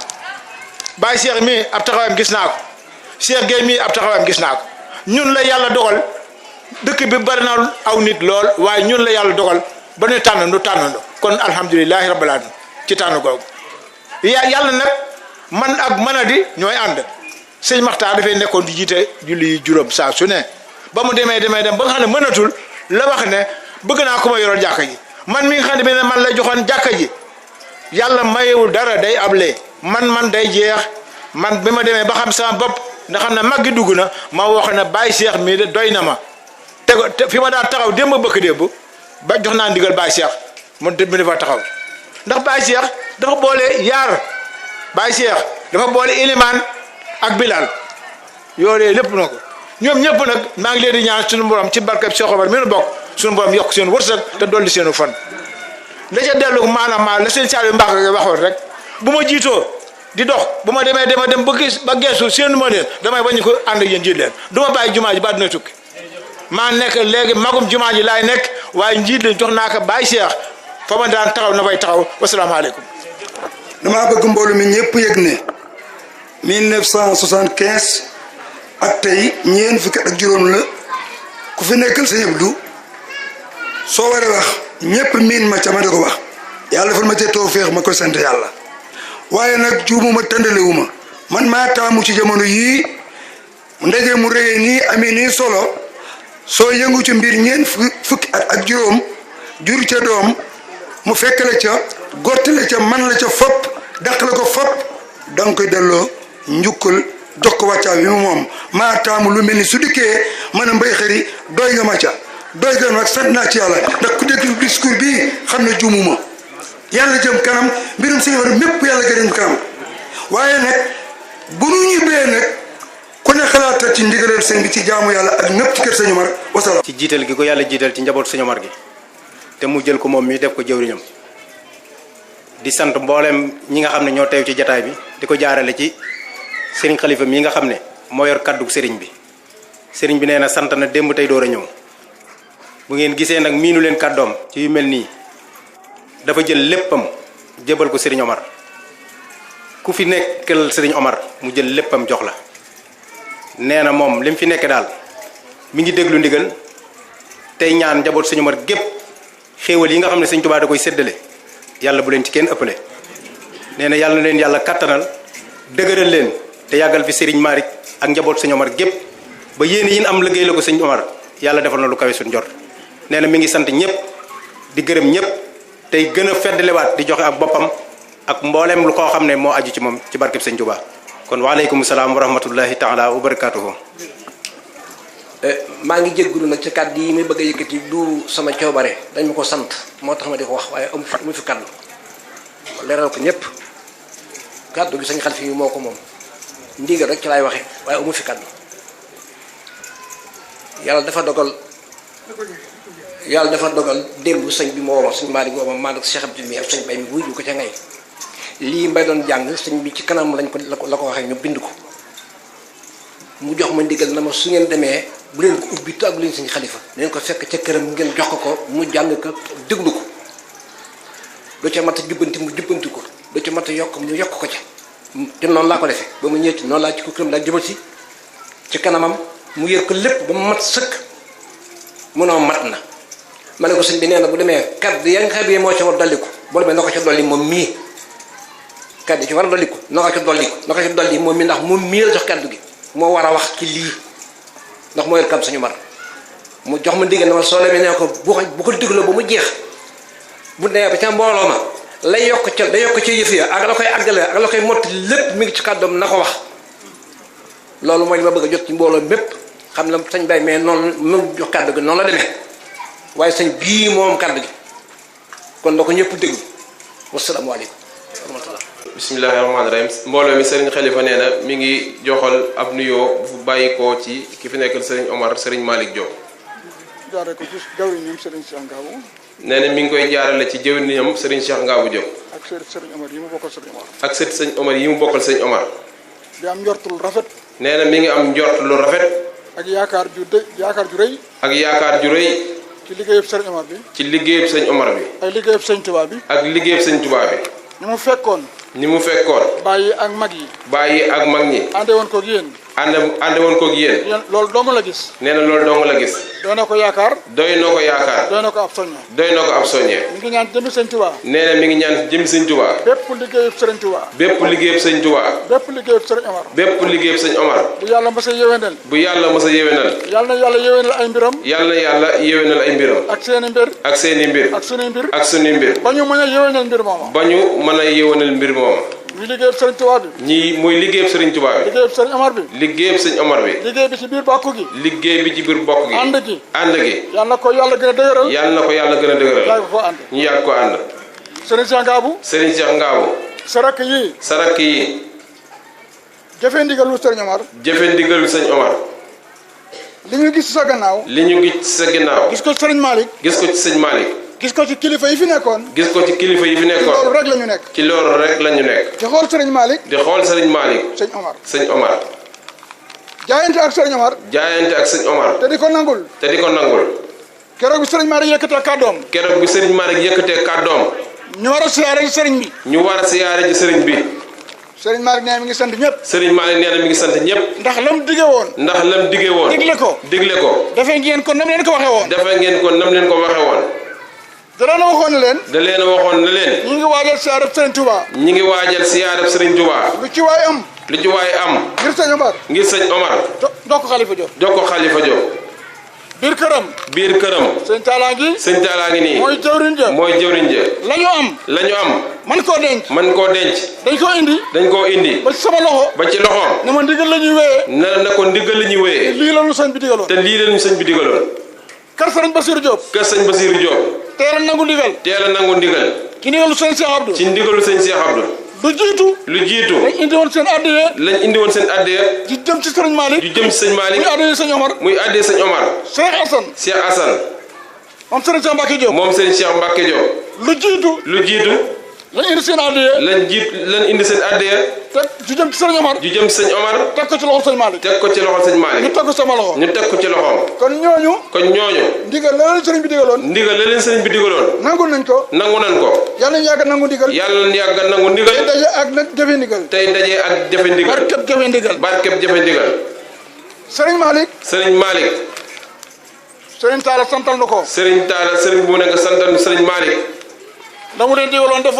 Baye Cheikh mii ab taxawaayam gis naa ko Cheikh Gueye mii ab taxawaayam gis naa ko ñun la yàlla dogal dëkk bi bari na aw nit lool waaye ñun la yàlla dogal ba ñu tànnandoo kon alhamdulilahi rabbil alamin ci tànn googu yàlla nag man ak manadi ñooy ànd sëñ Maxtaar dafay nekkoon di jiite julli juróom saa su ne ba mu demee dem ba nga xam ne mënatul la wax ne bëgg naa ko ma yoroon jàkka ji man mi nga xam ne bi ne man la joxoon jàkka ji yàlla mayewul dara day able man day jeex man bi ma demee ba xam sama bopp nga xam ne mag gi dugg na ma wax ne Baye Cheikh mii de doy na ma te fi ma daan taxaw démb bëkk démb ba jox naa ndigal Baye Cheikh mu dafa taxaw ndax Baye Cheikh dafa boole yaar Baye Cheikh dafa boole ilimaan ak Bilal yooyu lépp na ko ñoom ñëpp nag maa ngi leen di ñaan suñu borom ci barkeb Cheikh Omar mi nu bokk suñu borom yokk seen wërsëg te dolli seenu fan la ca dellu maanaam la seen Saliou Mbacke waxoon rek bu ma jiitoo di dox bu ma demee dem ba geesu seenu ma leen damay bañ ko ànd ak yéen jiit leen du ma bàyyi jumaa ji ba dina tukki maa nekk léegi magum jumaa ji laay nekk waaye njiit leen jox naa ko Baye Cheikh fa ma daan taxaw na fay taxaw wasalaamaaleykum. damaa bëgg mboolu mi ñëpp yëg ne 1975 ak tey ñeent fukki ak juróom la ku fi nekkal Sëñ Abdou soo waree wax ñëpp miin ma ca ma di ko wax yàlla defal ma cee tawfeex ma koy sant yàlla waaye nag juumuma tëndalewuma man maa taamu ci jamono yii ndaje mu rëyee nii amee nii solo soo yëngu ci mbir ñeent fukki ak juróom jur ca doom mu fekk la ca gotti la ca man la ca fopp dàq la ko fopp danga koy delloo njukkal jox ko wàccaa bi mu moom maa taamu lu mel ni su dikkee mën a mbay xëri doy nga ma ca doy nga nag sant naa ci yàlla ndax ku dégg discours bii xam ne juumuma yàlla jëm kanam mbirum Sëñ Omar mépp yàlla gën kanam waaye nag bu nu ñibbee nag ku ne xalaatal ci ndigalal sëñ bi ci jaamu yàlla ak ñëpp ci kër Sëñ Omar wasalaam. ci jiital gi ko yàlla jiital ci njaboot Sëñ Omar gi te mu jël ko moom mi def ko jëwriñam di sant mboolem ñi nga xam ne ñoo teew ci jataay bi di ko jaarale ci sëriñ Xalifa mii nga xam ne moo yor kaddu sëriñ bi sëriñ bi nee na sant na démb tey door a ñëw bu ngeen gisee nag miinu leen kàddoom ci yu mel nii dafa jël léppam jébal ko sëriñ Omar ku fi nekkal sëriñ Omar mu jël léppam jox la nee na moom li mu fi nekk daal mi ngi déglu ndigal tey ñaan njaboot sëriñ Omar gépp xéewal yi nga xam ne sëriñ Tuubaa da koy séddale yàlla bu leen ci kenn ëppale nee na yàlla na leen yàlla kattanal dëgëral leen te yàggal fi sëriñ Malick ak njaboot sëriñ Omar gépp ba yéen yi am liggéey la ko sëriñ Omar yàlla defal na lu kawe suñ jot nee na mi ngi sant ñëpp di gërëm ñëpp tey gën a feddlewaat di joxe ak boppam ak mboolem lu koo xam ne moo aju ci moom ci barkeb sëñ Tuubaa kon waaleykum salaam wa rahmatullahi taala wa barakaatuhu. maa ngi jéggulu nag ci kàddu yi muy bëgg a yëkkati du sama coobare dañ ma ko sant moo tax ma di ko wax waaye amu fi kàddu leeral ko ñëpp kàddu gi sañ Xalifa yi moo ko moom ndigal rek ci laay waxe waaye amu fi kàddu yàlla dafa dogal démb sëñ bi moo wax sëñ Malick booba maa nag Cheikh Abdou mi ak sëñ Bay mi wuy ju ko ca ngay lii mbay doon jàng sëñ bi ci kanam lañ ko la ko waxee ñu bind ko mu jox ma ndigal na ma su ngeen demee bu leen ko ubbi tàggu leen sëñ Xalifa leen ko fekk ca këram ngeen jox ko mu jàng ko déglu ko doo ca mat a jubbanti mu jubbanti ko doo ca mat a yokk mu yokk ko ca te noonu laa ko defee ba ma ñëwee noonu laa ci ko këram laa jëbal si ci kanamam mu yër ko lépp ba mu mat sëkk mu ne mat na ma ne ko sëñ bi nee na bu demee kàddu ya nga xam ne moo ca war dolliku boo demee na ko ca dolli moom mii kàddu ci war a dolliku na ko ca dolli moom mii ndax moom mii la jox kàddu gi moo war a wax ci lii ndax moo yor kàddu suñu mar mu jox ma ndigal na ma soo demee nee ko bu ko dégloo ba mu jeex bu nee ba ca mbooloo ma lay yokk ca day yokk ca yëf ya ak la koy àggale ak la koy motti lépp mi ngi ci kàddoom na ko wax loolu mooy li ma bëgg a jot ci mbooloo mépp xam la sëñ Baye mais noonu mu jox kàddu gi noonu la demee waaye sëñ bii moom kàddu gi kon da ko ñëpp déglu wasalaamaaleykum wa rahmatullah. bismillahi rahmaani rahim mbooloo mi Serigne Khalifa nee na mi ngi joxal ab nuyoo bu bàyyi ko ci ki fi nekkal Serigne Omar Serigne Malick Diop. jaaree ko ci jawriñam Serigne Cheikh Ngabou. nee na mi ngi koy jaarale ci jawriñam Serigne Cheikh Ngabou Diop. ak Serigne Omar yi mu bokkal Serigne Omar. ak Serigne Omar yi mu bokkal Serigne Omar. di am njortul rafet. nee na mi ngi am njort lu rafet. ak yaakaar ju rëy. ak yaakaar ju rëy. ci liggéeyub Serigne Omar bi. ci liggéeyub Serigne Omar bi. ak liggéeyub Serigne Touba bi. ak liggéeyub Serigne Touba bi. ni mu fekkoon. bàyyi ak mag yi. bàyyi ak mag ñi. ànde woon koog yéen. ànde woon koog yéen. loolu dong la gis. nee na loolu dong la gis. doy na ko yaakaar. doy na ko yaakaar. doy na ko ab soññe. doy na ko ab soññe. mi ngi ñaan jëmmi Serigne Touba. nee na mi ngi ñaan jëmmi Serigne Touba. bépp liggéeyub Serigne Touba. bépp liggéeyub Serigne Touba. bépp liggéeyub Serigne Omar. bépp liggéeyub Serigne Omar. bu yàlla mës a yéwénal. bu yàlla mës a yéwénal. yàlla na yàlla yéwénal ay mbiram. yàlla na yàlla yéwénal ay mbiram. ak seeni mbir. ak seeni mbir. ak sunuy mbir. ak sunuy mbir. ba ñu mën a yéwénal mbir mooma. ba ñu mën a yéwénal mbir mooma. muy liggéeyub Serigne Touba bi. ñii muy liggéeyub Serigne Touba bi. liggéeyub Serigne Omar bi. liggéeyub Serigne Omar bi. liggéey bi ci biir bokk gi. liggéey bi ci biir bokk gi. ànd gi. ànd gi. yàlla na ko yàlla gën a dëgëral. yàlla na ko yàlla gën a dëgëral. yàgg ko ànd. ñu yàgg ko ànd. Serigne Cheikh Ngabou. Serigne Cheikh Ngabou. sarak yi. sarak yi. jëfee ndigalu Serigne Omar. jëfee ndigalu Serigne Omar. li ñu gis sa gannaaw. li ñu gis sa gannaaw. gis ko ci Serigne Malick. gis ko ci Serigne Malick. gis ko ci kilifa yi fi nekkoon. gis ko ci kilifa yi fi nekkoon. ci loolu rek la ñu nekk. ci loolu rek la ñu nekk. di xool Serigne Malick. di xool Serigne Malick. Serigne Omar. Serigne Omar. jaayante ak Serigne Omar. jaayante ak Serigne Omar. te di ko nangul. te di ko nangul. keroog bi Serigne Malick yëkkatee kàddoom. keroog bi Serigne Malick yëkkatee kàddoom. ñu war a siyaare ji Serigne bi. ñu war a siyaare ji Serigne bi. Serigne Malick nee na mi ngi sant ñëpp. Serigne Malick nee na mi ngi sant ñëpp. ndax lam dige woon. ndax lam dige woon. digle ko. digle ko. defee ngeen ko nam leen ko waxee woon. defee ngeen ko nam leen ko waxee woon. da leen a waxoon ne leen. da leen a waxoon ne leen. ñu ngi waajal siyaareb Serigne Touba. ñi ngi waajal siyaareb Serigne Touba. lu ci waay am. lu ci waay am. ngir sëñ Omar. ngir sëñ Omar. jox ko Khalifa Diop. jox ko Khalifa Diop. biir këram. biir këram. sëñ Talla ngi. sëñ Talla ngi nii. mooy jëwriñ ja. mooy jëwriñ ja. la ñu am. la ñu am. man koo denc. man koo denc. dañ koo indi. dañ koo indi. ba ci sama loxo. ba ci loxoom. ne ma ndigal la ñuy wéyee. na ko ndigal la ñuy wéyee. lii la ñu sëñ bi digaloon. te lii la ñu sëñ bi digaloon. kër sëñ Bassirou Diop. kër sëñ Bassirou Diop. teel a nangu ndigal. teel a nangu ndigal. ci ndigalu sëñ Cheikh Abdou. ci ndigalu sëñ Cheikh Abdou. lu jiitu. lu jiitu. lañ indi woon seen addiya. lañ indi woon seen addiya. di jëm ci sëñ Malick. di jëm ci sëñ Malick. muy addiya sëñ Omar. muy addiya sëñ Omar. Cheikh Assane. Cheikh Assane. moom sëriñ Cheikh Mbacke Diop. moom sëriñ Cheikh Mbacke Diop. lu jiitu. lu jiitu. lañ indi seen addiya. lañ indi seen addiya. teg ju jëm ci sëñ Omar. ju jëm ci sëñ Omar. teg ko ci loxo sëñ Malick. teg ko ci loxo sëñ Malick. ñu teg ko sama loxo. ñu teg ko ci loxoom. kon ñooñu. kon ñooñu. ndigal la leen sëriñ bi digaloon. ndigal la leen sëriñ bi digaloon. nangu nañ ko. nangu nañ ko. yàlla nañu yàgg nangu ndigal. yàlla nañu yàgg nangu ndigal. tey daje ak nag jëfe ndigal. tey daje ak jëfe ndigal. barkeb jëfe ndigal. barkeb jëfe ndigal. sëriñ Malick. sëriñ Malick. sëriñ Talla santal na ko. sëriñ Talla sëriñ bu ne nga santal sëriñ Malick. la mu leen digaloon def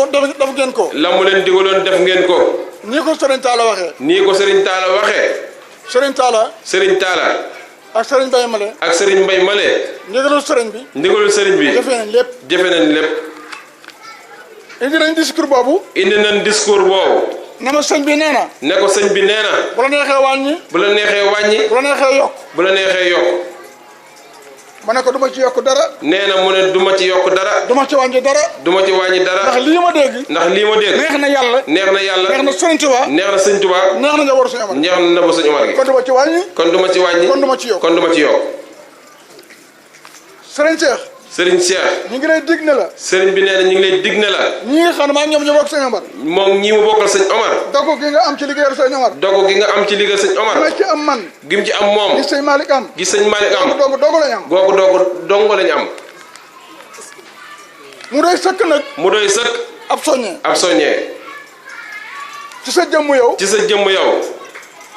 ngeen ko. la mu leen digaloon def ngeen ko. nii ko sëriñ Talla waxee. nii ko sëriñ Talla waxee. sëriñ Talla. sëriñ Talla. ak sëriñ Mbaye Male. ak sëriñ Mbaye Male. ndigalul sëriñ bi. ndigalul sëriñ bi. jëfee nañ lépp. jëfe nañ lépp. indi nañ discours boobu. indi nañ discours boobu. ne ma sëñ bi nee na. ne ko sëñ bi nee na. bu la neexee wàññi. bu la neexee wàññi. bu la neexee yokk. bu la neexee yokk. ma ne ko du ma ci yokk dara. nee na mu ne du ma ci yokk dara. du ma ci wàññi dara. du ma ci wàññi dara. ndax lii ma dégg. ndax lii ma dégg. neex na yàlla. neex na yàlla. neex na sëriñ Tuubaa. neex na sëñ Tuubaa. neex na njabootu sëñ Omar. neex na njabootu sëñ Omar gi. kon du ma ci wàññi. kon du ma ci wàññi. kon du ma ci yokk. kon du ma ci yokk. sëriñ Cheikh. sëriñ Cheikh. ñu ngi lay dig ne la. sëriñ bi nee na ñu ngi lay dig ne la. ñi nga xam ne maa ngi ñoom ñu bokk sëñ Omar. moom ñii mu bokkal sëñ Omar. dogu gi nga am ci liggéeyal sëñ Omar. dogu gi nga am ci liggéeyal sëñ Omar. gi ma ci am man. gi mu ci am moom. gi sëñ Malick am. gi sëñ Malick am. dogu lañ am. googu dongo lañ am. mu doy sëkk nag. mu doy sëkk. ab soññee. ab soññee. ci sa jëmm yow. ci sa jëmm yow.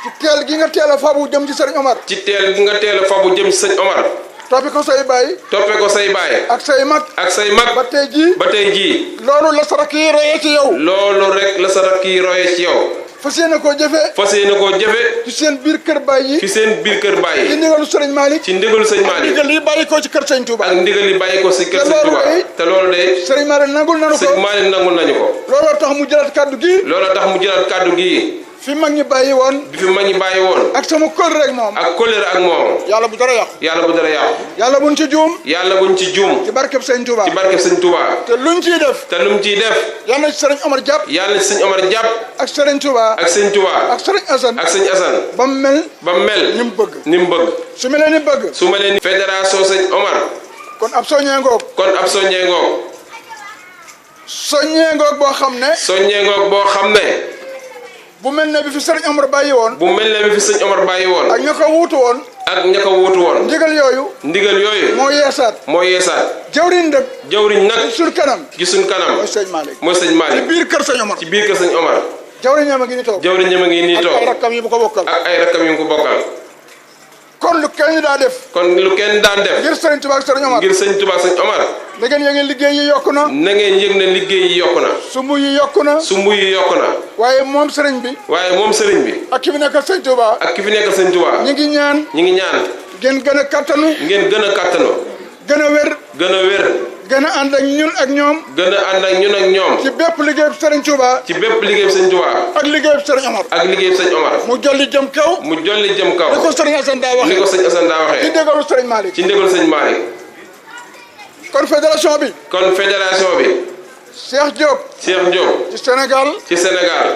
ci teel gi nga teel a fabu jëm ci sëriñ Omar. ci teel gi nga teel a fabu jëm ci sëñ Omar. toppe ko say baay. toppe ko say baay. ak say mag. ak say mag. ba tey jii. ba tey jii. loolu la sa rakk yi royee ci yow. loolu rek la sa rakk yi royee ci yow. fas yéene koo jëfe fas yéene koo jëfe ci seen biir kër baay yi ci seen biir kër baay ci yi ndigalu sëriñ Malick ci ndigalu sëñ Malick ndigal yi bàyyi ko ci kër sëñ Touba ak ndigal yi bàyyi ko si kër sëñ Touba te loolu de sëriñ Malick nangul nanu ko sëñ Malick nangul nañu ko looloo tax mu jëlaat kaddu gi looloo tax mu jëlaat kaddu gi fi mag ñi bàyyi woon bi fi mag ñi bàyyi woon ak sama kóllëre rek moom ak kóllëre ak moom yàlla bu dara yàqu yàlla bu dara yàqu yàlla buñ ci juum yàlla buñ ci juum ci barkeb sëñ Touba ci barkeb sëñ Touba te luñ ciy def te lu mu ciy def yàlla na ci sëriñ Omar jàpp yàlla na ci sëñ Omar jàpp ak sëriñ Touba ak sëñ Touba ak sëriñ Assane ak sëñ Assane ba mu mel ba mel ni mu bëgg ni mu bëgg su melee ni bëgg su ma leen fédération sëñ Omar kon ab soññee ngoog kon ab soññee ngoog soññee ngoog boo xam ne soññee ngoog boo xam ne bu mel ne bi fi sëriñ Omar bàyyi woon bu mel ne bi fi sëñ Omar bàyyi woon ak ña ko wuutu woon ak ña ko wuutu woon ndigal yooyu ndigal yooyu moo yeesaat moo yeesaat jawriñ dëkk jawriñ nag suñ kanam ci suñ kanam mooy sëñ Malick mooy sëñ ci Malick biir kër sëñ Omar ci biir kër sëñ Omar jawriñ ñama ngi ni toog jawriñ ñama ngi nii ak toog ay rakkam yi bu ko bokkal ak ay rakkam yu ko bokkal kon lu kenn daa def kon lu kenn daan def ngir sëriñ Touba ak sëriñ Omar ngir sëñ Touba sëñ Omar da ngeen yëngeen liggéey yi yokku na na ngeen yëg ne liggéey yi yokku na sumb yi yokku na sumb yi yokku na waaye moom sëriñ bi waaye moom sëriñ bi ak ki fi nekkal sëñ Touba ak ki fi nekkal sëñ Touba ñi ngi ñaan ñi ngi ñaan ngeen gën a kattanu ngeen gën a kàttanu gën a wér gën a wér gën a ànd ak ñun ak ñoom gën a ànd ak ñun ak ñoom ci bépp liggéey sëriñ Touba ci bépp liggéey sëñ Touba ak liggéey sëriñ Omar ak liggéey sëñ Omar mu jolli jëm kaw mu jolli jëm kaw ni ko sëriñ Assane daa ni waxee ko sëñ Assane daa ci waxee déggalu sëriñ Malick ci ndigal sëñ Malick kon fédération bi kon fédération bi Cheikh Diop Cheikh Diop ci Sénégal ci Sénégal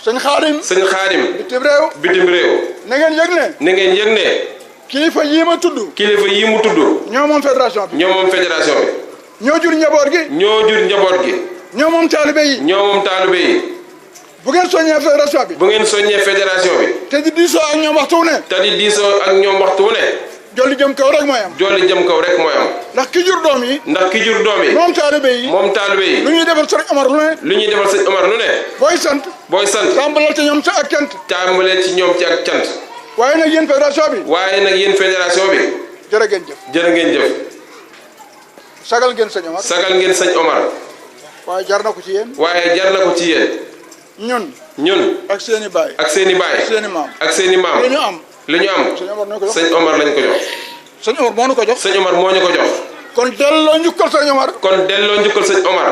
sëñ Xaadim sëñ Xaadim bitim réew bitim réew na ngeen yëg ne na ngeen yëg ne kilifa yii ma tudd kilifa yi mu tudd ñoo moom fédération bi ñoo moom fédération bi ñoo jur njaboot gi ñoo jur njaboot gi ñoo moom taalibe yi ñoo moom taalibe yi bu ngeen soññee fédération bi bu ngeen soññee fédération bi te di diisoo ak ñoom waxtu wu ne te di diisoo ak ñoom waxtu wu ne jolli jëm kaw rek mooy am jolli jëm kaw rek mooy am ndax ki jur doom yi ndax ki jur doom yi moom taalibe yi moom taalibe yi lu ñuy defal sëriñ Omar lu ne lu ñuy defal sëñ Omar lu ne booy sant booy sant tàmbalal te ñoom sa ak cant tàmbalee ci ñoom ci ak cant waaye nag yéen fédération bi waaye nag yéen fédération bi jërë ngeen jëf jërë ngeen jëf sagal ngeen sëñ Omar sagal ngeen sëñ Omar waaye jar na ko ci yéen waaye jar na ko ci yéen ñun ak seen i baay ak seen i baay seen i maam ak seen i maam lu ñu am lu ñu am sëñ Omar ñoo ko jox sëñ Omar lañ ko jox sëñ Omar moo ñu ko jox sëñ Omar moo ñu ko jox kon delloo njukkal sëñ Omar kon delloo njukkal sëñ Omar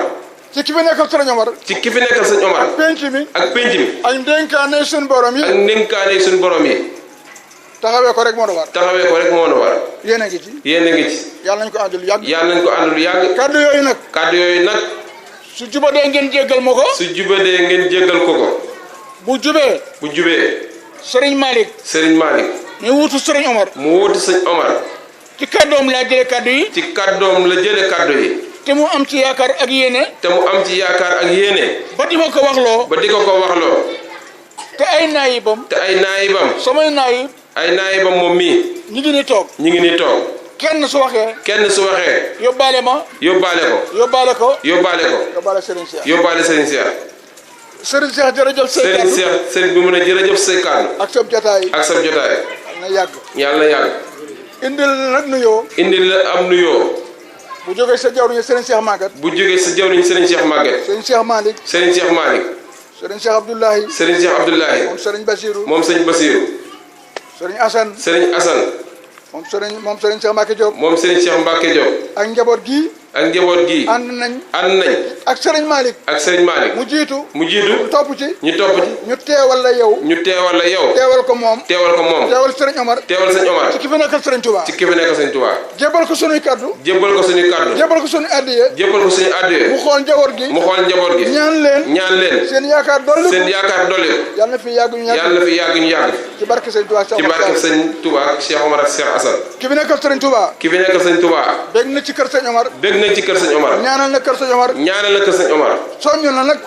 ci ki fi nekkal sëñ Omar ci ki fi nekkal sëñ Omar penc mi ak penc mi ak ndénkaane suñu borom yi ak ndénkaane suñu borom yi taxawee ko rek moo war taxawee ko rek moo nu war yéen a ngi ci yéen a ngi ci yàlla nañ ko àndul yàgg yàlla nañ ko àndul yàgg kàddu yooyu nag kàddu yooyu nag su jubadee ngeen jéggal ma ko su jubadee ngeen jéggal ko ko bu jubee bu jubee Serigne Malick Serigne Malick ñu wutu Serigne Omar mu wutu sëñ Omar ci kàddoom laa jëlee kàddu yi ci kàddoom la jële kàddu yi te mu am ci yaakaar ak yéene te mu am ci yaakaar ak yéene ba di ma ko waxloo ba di ko waxloo te ay naayibam te ay naayibam samay naayib ay naayibam moom mii ñi ngi ni toog ñi ngi ni toog kenn su waxee kenn su waxee yóbbaale ma yóbbaale ko yóbbaale ko yóbbaale ko yóbbaale Serigne Cheikh yóbbaale Serigne Cheikh Serigne Cheikh jërëjëf say Serigne kàddu Cheikh Serigne bi mu ne jërëjëf say kàddu ak sab jotaay ak sab jotaay na yàgg yàlla na yàgg indil la nag nuyoo indil la am nuyoo bu jógee sa jawriñ Serigne Cheikh Maguette bu jógee sa jawriñ Serigne Cheikh Maguette Serigne Cheikh Malick Serigne Cheikh Malick Serigne Cheikh Abdoulahi Serigne Cheikh Abdoulahi moom Serigne Bassirou moom Serigne Bassirou Serigne Assane Serigne Assane moom Serigne Cheikh Mbacke Diop moom Serigne Cheikh Mbacke Diop ak njaboot gi ak njaboot gi ànd nañ ak Serigne Malick ak Serigne Malick mu jiitu ñu topp ci ñu topp ci ñu teewal la yow ñu teewal la yow teewal ko moom teewal Serigne Omar teewal sëñ Omar ci ki fi nekkal Serigne Touba ci ki fi nekkal sëñ Touba jébbal ko sunuy kaddu jébbal ko suñuy kaddu jébbal ko sunuy addiye jébbal ko suñuy addiye mu xool njaboot gi mu xool njaboot gi ñaan leen seen yaakaar dolli seen yaakaar dolli yàlla na fi yàgg ñu yàgg yàlla na fi yàgg ñu yàgg ci barke Serigne Touba ci barke sëñ Touba ak Cheikh Omar ak Cheikh Assane ki fi nekkal Serigne Touba ki fi nekkal sëñ Touba bég na ci kër Serigne Omar bég na ci kër sëñ Omar ñaanal na kër Serigne Omar ñaanal na kër sëñ Omar soññu na nag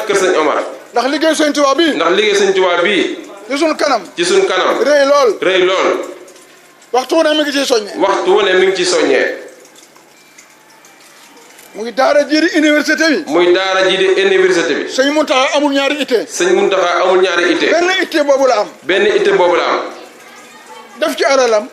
kër sëñ Omar ndax liggéey Serigne Touba bii ndax liggéey sëñ Touba bii ci suñu kanam rëy lool waxtu wu ne mi ngi ciy soññee waxtu wu ne mi ngi ciy soññee muy daara ji di université bi muy daara ji di université bi sëñ Muntaxa amul ñaari itte sëñ Muntaxa amul ñaari itte benn itte boobu la am benn itte boobu la am def ci alalam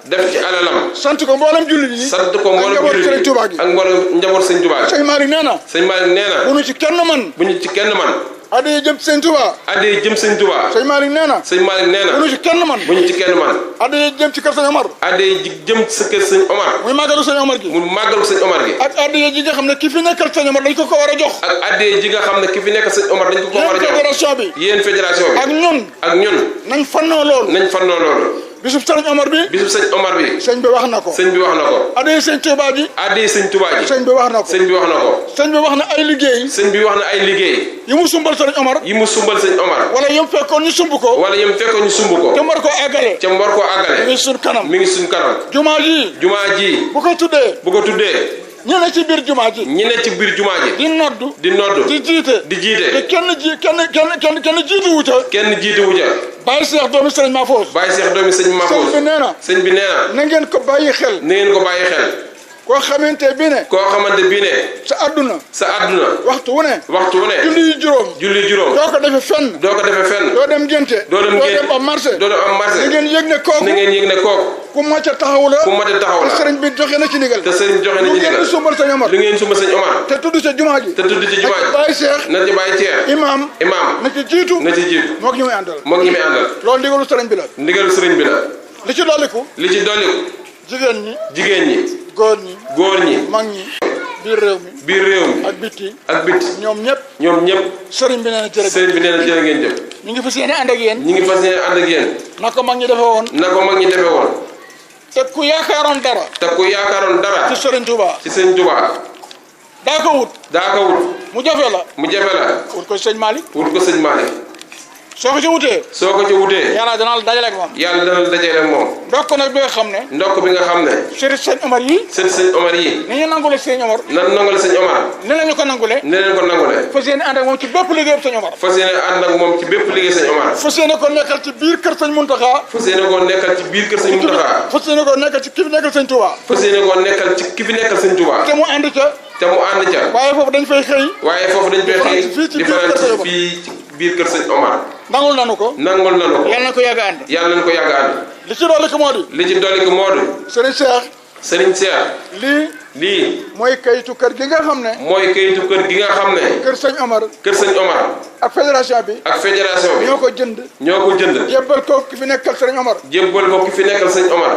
sant ko mboolem jullit yi sant ko mboolem jullit yi ak mboolem njaboot sëñ Touba gi sëñ Malick nee na sëñ Malick nee na bu ñu ci kenn man bu ñu ci kenn man addiya jëm ci sëñ Touba. addiya jëm sëñ Touba. sëñ Malick nee na. sëñ Malick nee na. bu ñu ci kenn man. bu ñu ci kenn man. addiya jëm ci kër sëñ Omar. addiya jëm ci kër sëñ Omar. muy màggalu sëñ Omar gi. mu màggalu sëñ Omar gi. ak addiya ji nga xam ne ki fi nekkal sëñ Omar dañ ko war a jox. ak addiya ji nga xam ne ki fi nekk sëñ Omar dañ ko war a jox. yéen fédération bi. yéen fédération bi. ak ñun. ak ñun. nañ fannoo loolu. nañ fannoo loolu. bisub sëñ Omar bi. bisub sëñ Omar bi. sëñ bi wax na ko. sëñ bi wax na ko. addiya sëñ Touba ji. addiya sëñ Touba ji. sëñ bi wax na ko. sëñ bi wax na ko. sëñ bi wax na ay liggéey. sëñ bi wax na ay liggéey. yi mu sumbal sëñ Omar. yi mu sumbal sëñ Omar. wala yëm fekkoon ñu sumb ko. wala yëm fekkoon ñu sumb ko. te mbar koo àggale. ca mbar koo àggale. mi ngi suñ kanam. mi ngi suñ kanam. jumaa ji. jumaa ji. bu ko tuddee. bu ko tuddee. ñi ne ci biir jumaa ji. ñi ne ci biir jumaa ji. di noddu. di noddu. di jiite. di jiite. te kenn jiitu wu ca. kenn jiitu wu ca. Baye Cheikh doomi sëñ Mahfouz. Baye Cheikh doomi sëñ Mahfouz. sëñ bi nee na. sëñ bi nee na. na ngeen ko bàyyi xel. na ngeen ko bàyyi xel. koo xamante bi ne. koo xamante bi ne. sa adduna. sa adduna. waxtu wu ne. waxtu wu ne. julli juróom. julli juróom. doo ko defee fenn. doo ko defee fenn. doo dem ngénte. doo dem ngénte. doo dem am marché. doo dem am marché. na ngeen yëg ne kooku. na ngeen yëg ne kooku. ku màcc a taxaw la. ku màcc a taxaw la. te sëriñ bi joxe na ci ndigal. te sëriñ joxe na ci ndigal. lu ngeen sumbal sëñ Omar. lu ngeen sumbal sëñ Omar. te tudd ca jumaa ji. te tudd ci jumaa ji. Baye Cheikh. na ci Baye Cheikh. imaam. imaam. na ci jiitu. na ci jiitu. moog ñi muy àndal. moog ñi muy àndal. loolu ndigalu sëriñ bi la. ndigalu sëriñ bi la. li ci dolliku. li ci dolliku. jigéen ñi. jigéen ñi. góor ñi. góor ñi. mag ñi. biir réew mi. biir réew mi. ak bitti. ak bitti. ñoom ñëpp. ñoom ñëpp. sëriñ bi nee na jërëjëf. sëriñ bi nee na jërë ngeen jëf. ñu ngi fas yéene ànd ak yéen. ñu ngi fas yéene ànd ak yéen. na ko mag ñi defee woon. na ko mag ñi defee woon. te ku yaakaaroon dara. te ku yaakaaroon dara. ci sëriñ Touba. ci sëriñ Touba. daa ko wut. daa ko wut. mu jafe la. mu jafe la. wut ko sëñ Malick. wut ko sëñ Malick. soo ko ci wutee. soo ko ci wutee. yàlla dana la dajale ak moom. yàlla dana la dajale ak moom. ndokk nag bi nga xam ne. ndokk bi nga xam ne. sëriñ sëñ Omar yi. sëñ Omar yi. ni ñu nangule sëñ Omar. nan nangule sëñ Omar. ne la ñu ko nangule. ne leen ko nangule. fas yéene ànd ak moom ci bépp liggéey sëñ Omar. fas yéene ànd ak moom ci bépp liggéey sëñ Omar. fas yéene ko nekkal ci biir kër sëñ Muntaxa. fas yéene koo nekkal ci biir kër sëñ Muntaxa. fas yéene ko nekkal ci ki fi nekkal sëñ Touba. fas yéene koo nekkal ci ki fi nekkal sëñ Touba. te mu ànd ca. te mu ànd ca. waaye foofu dañ fay xëy. waaye foofu dañ fay xëy. di faral ci fii ci biir kër sëñ Omar. nangul nanu ko. nangul nanu ko. yàlla na ko yàgg ànd. yàlla nañ ko yàgg ànd. li ci dolli ko moo di. li ci dolli ko moo di. sëriñ Cheikh. sëriñ Cheikh. lii. mooy kayitu kër gi nga xam ne. mooy kayitu kër gi nga xam ne. kër sëñ Omar. kër sëñ Omar. ak fédération bi. ak fédération bi. ñoo ko jënd. ñoo ko jënd. jébbal ko ki fi nekkal sëñ Omar. jébbal ko ki fi nekkal sëñ Omar.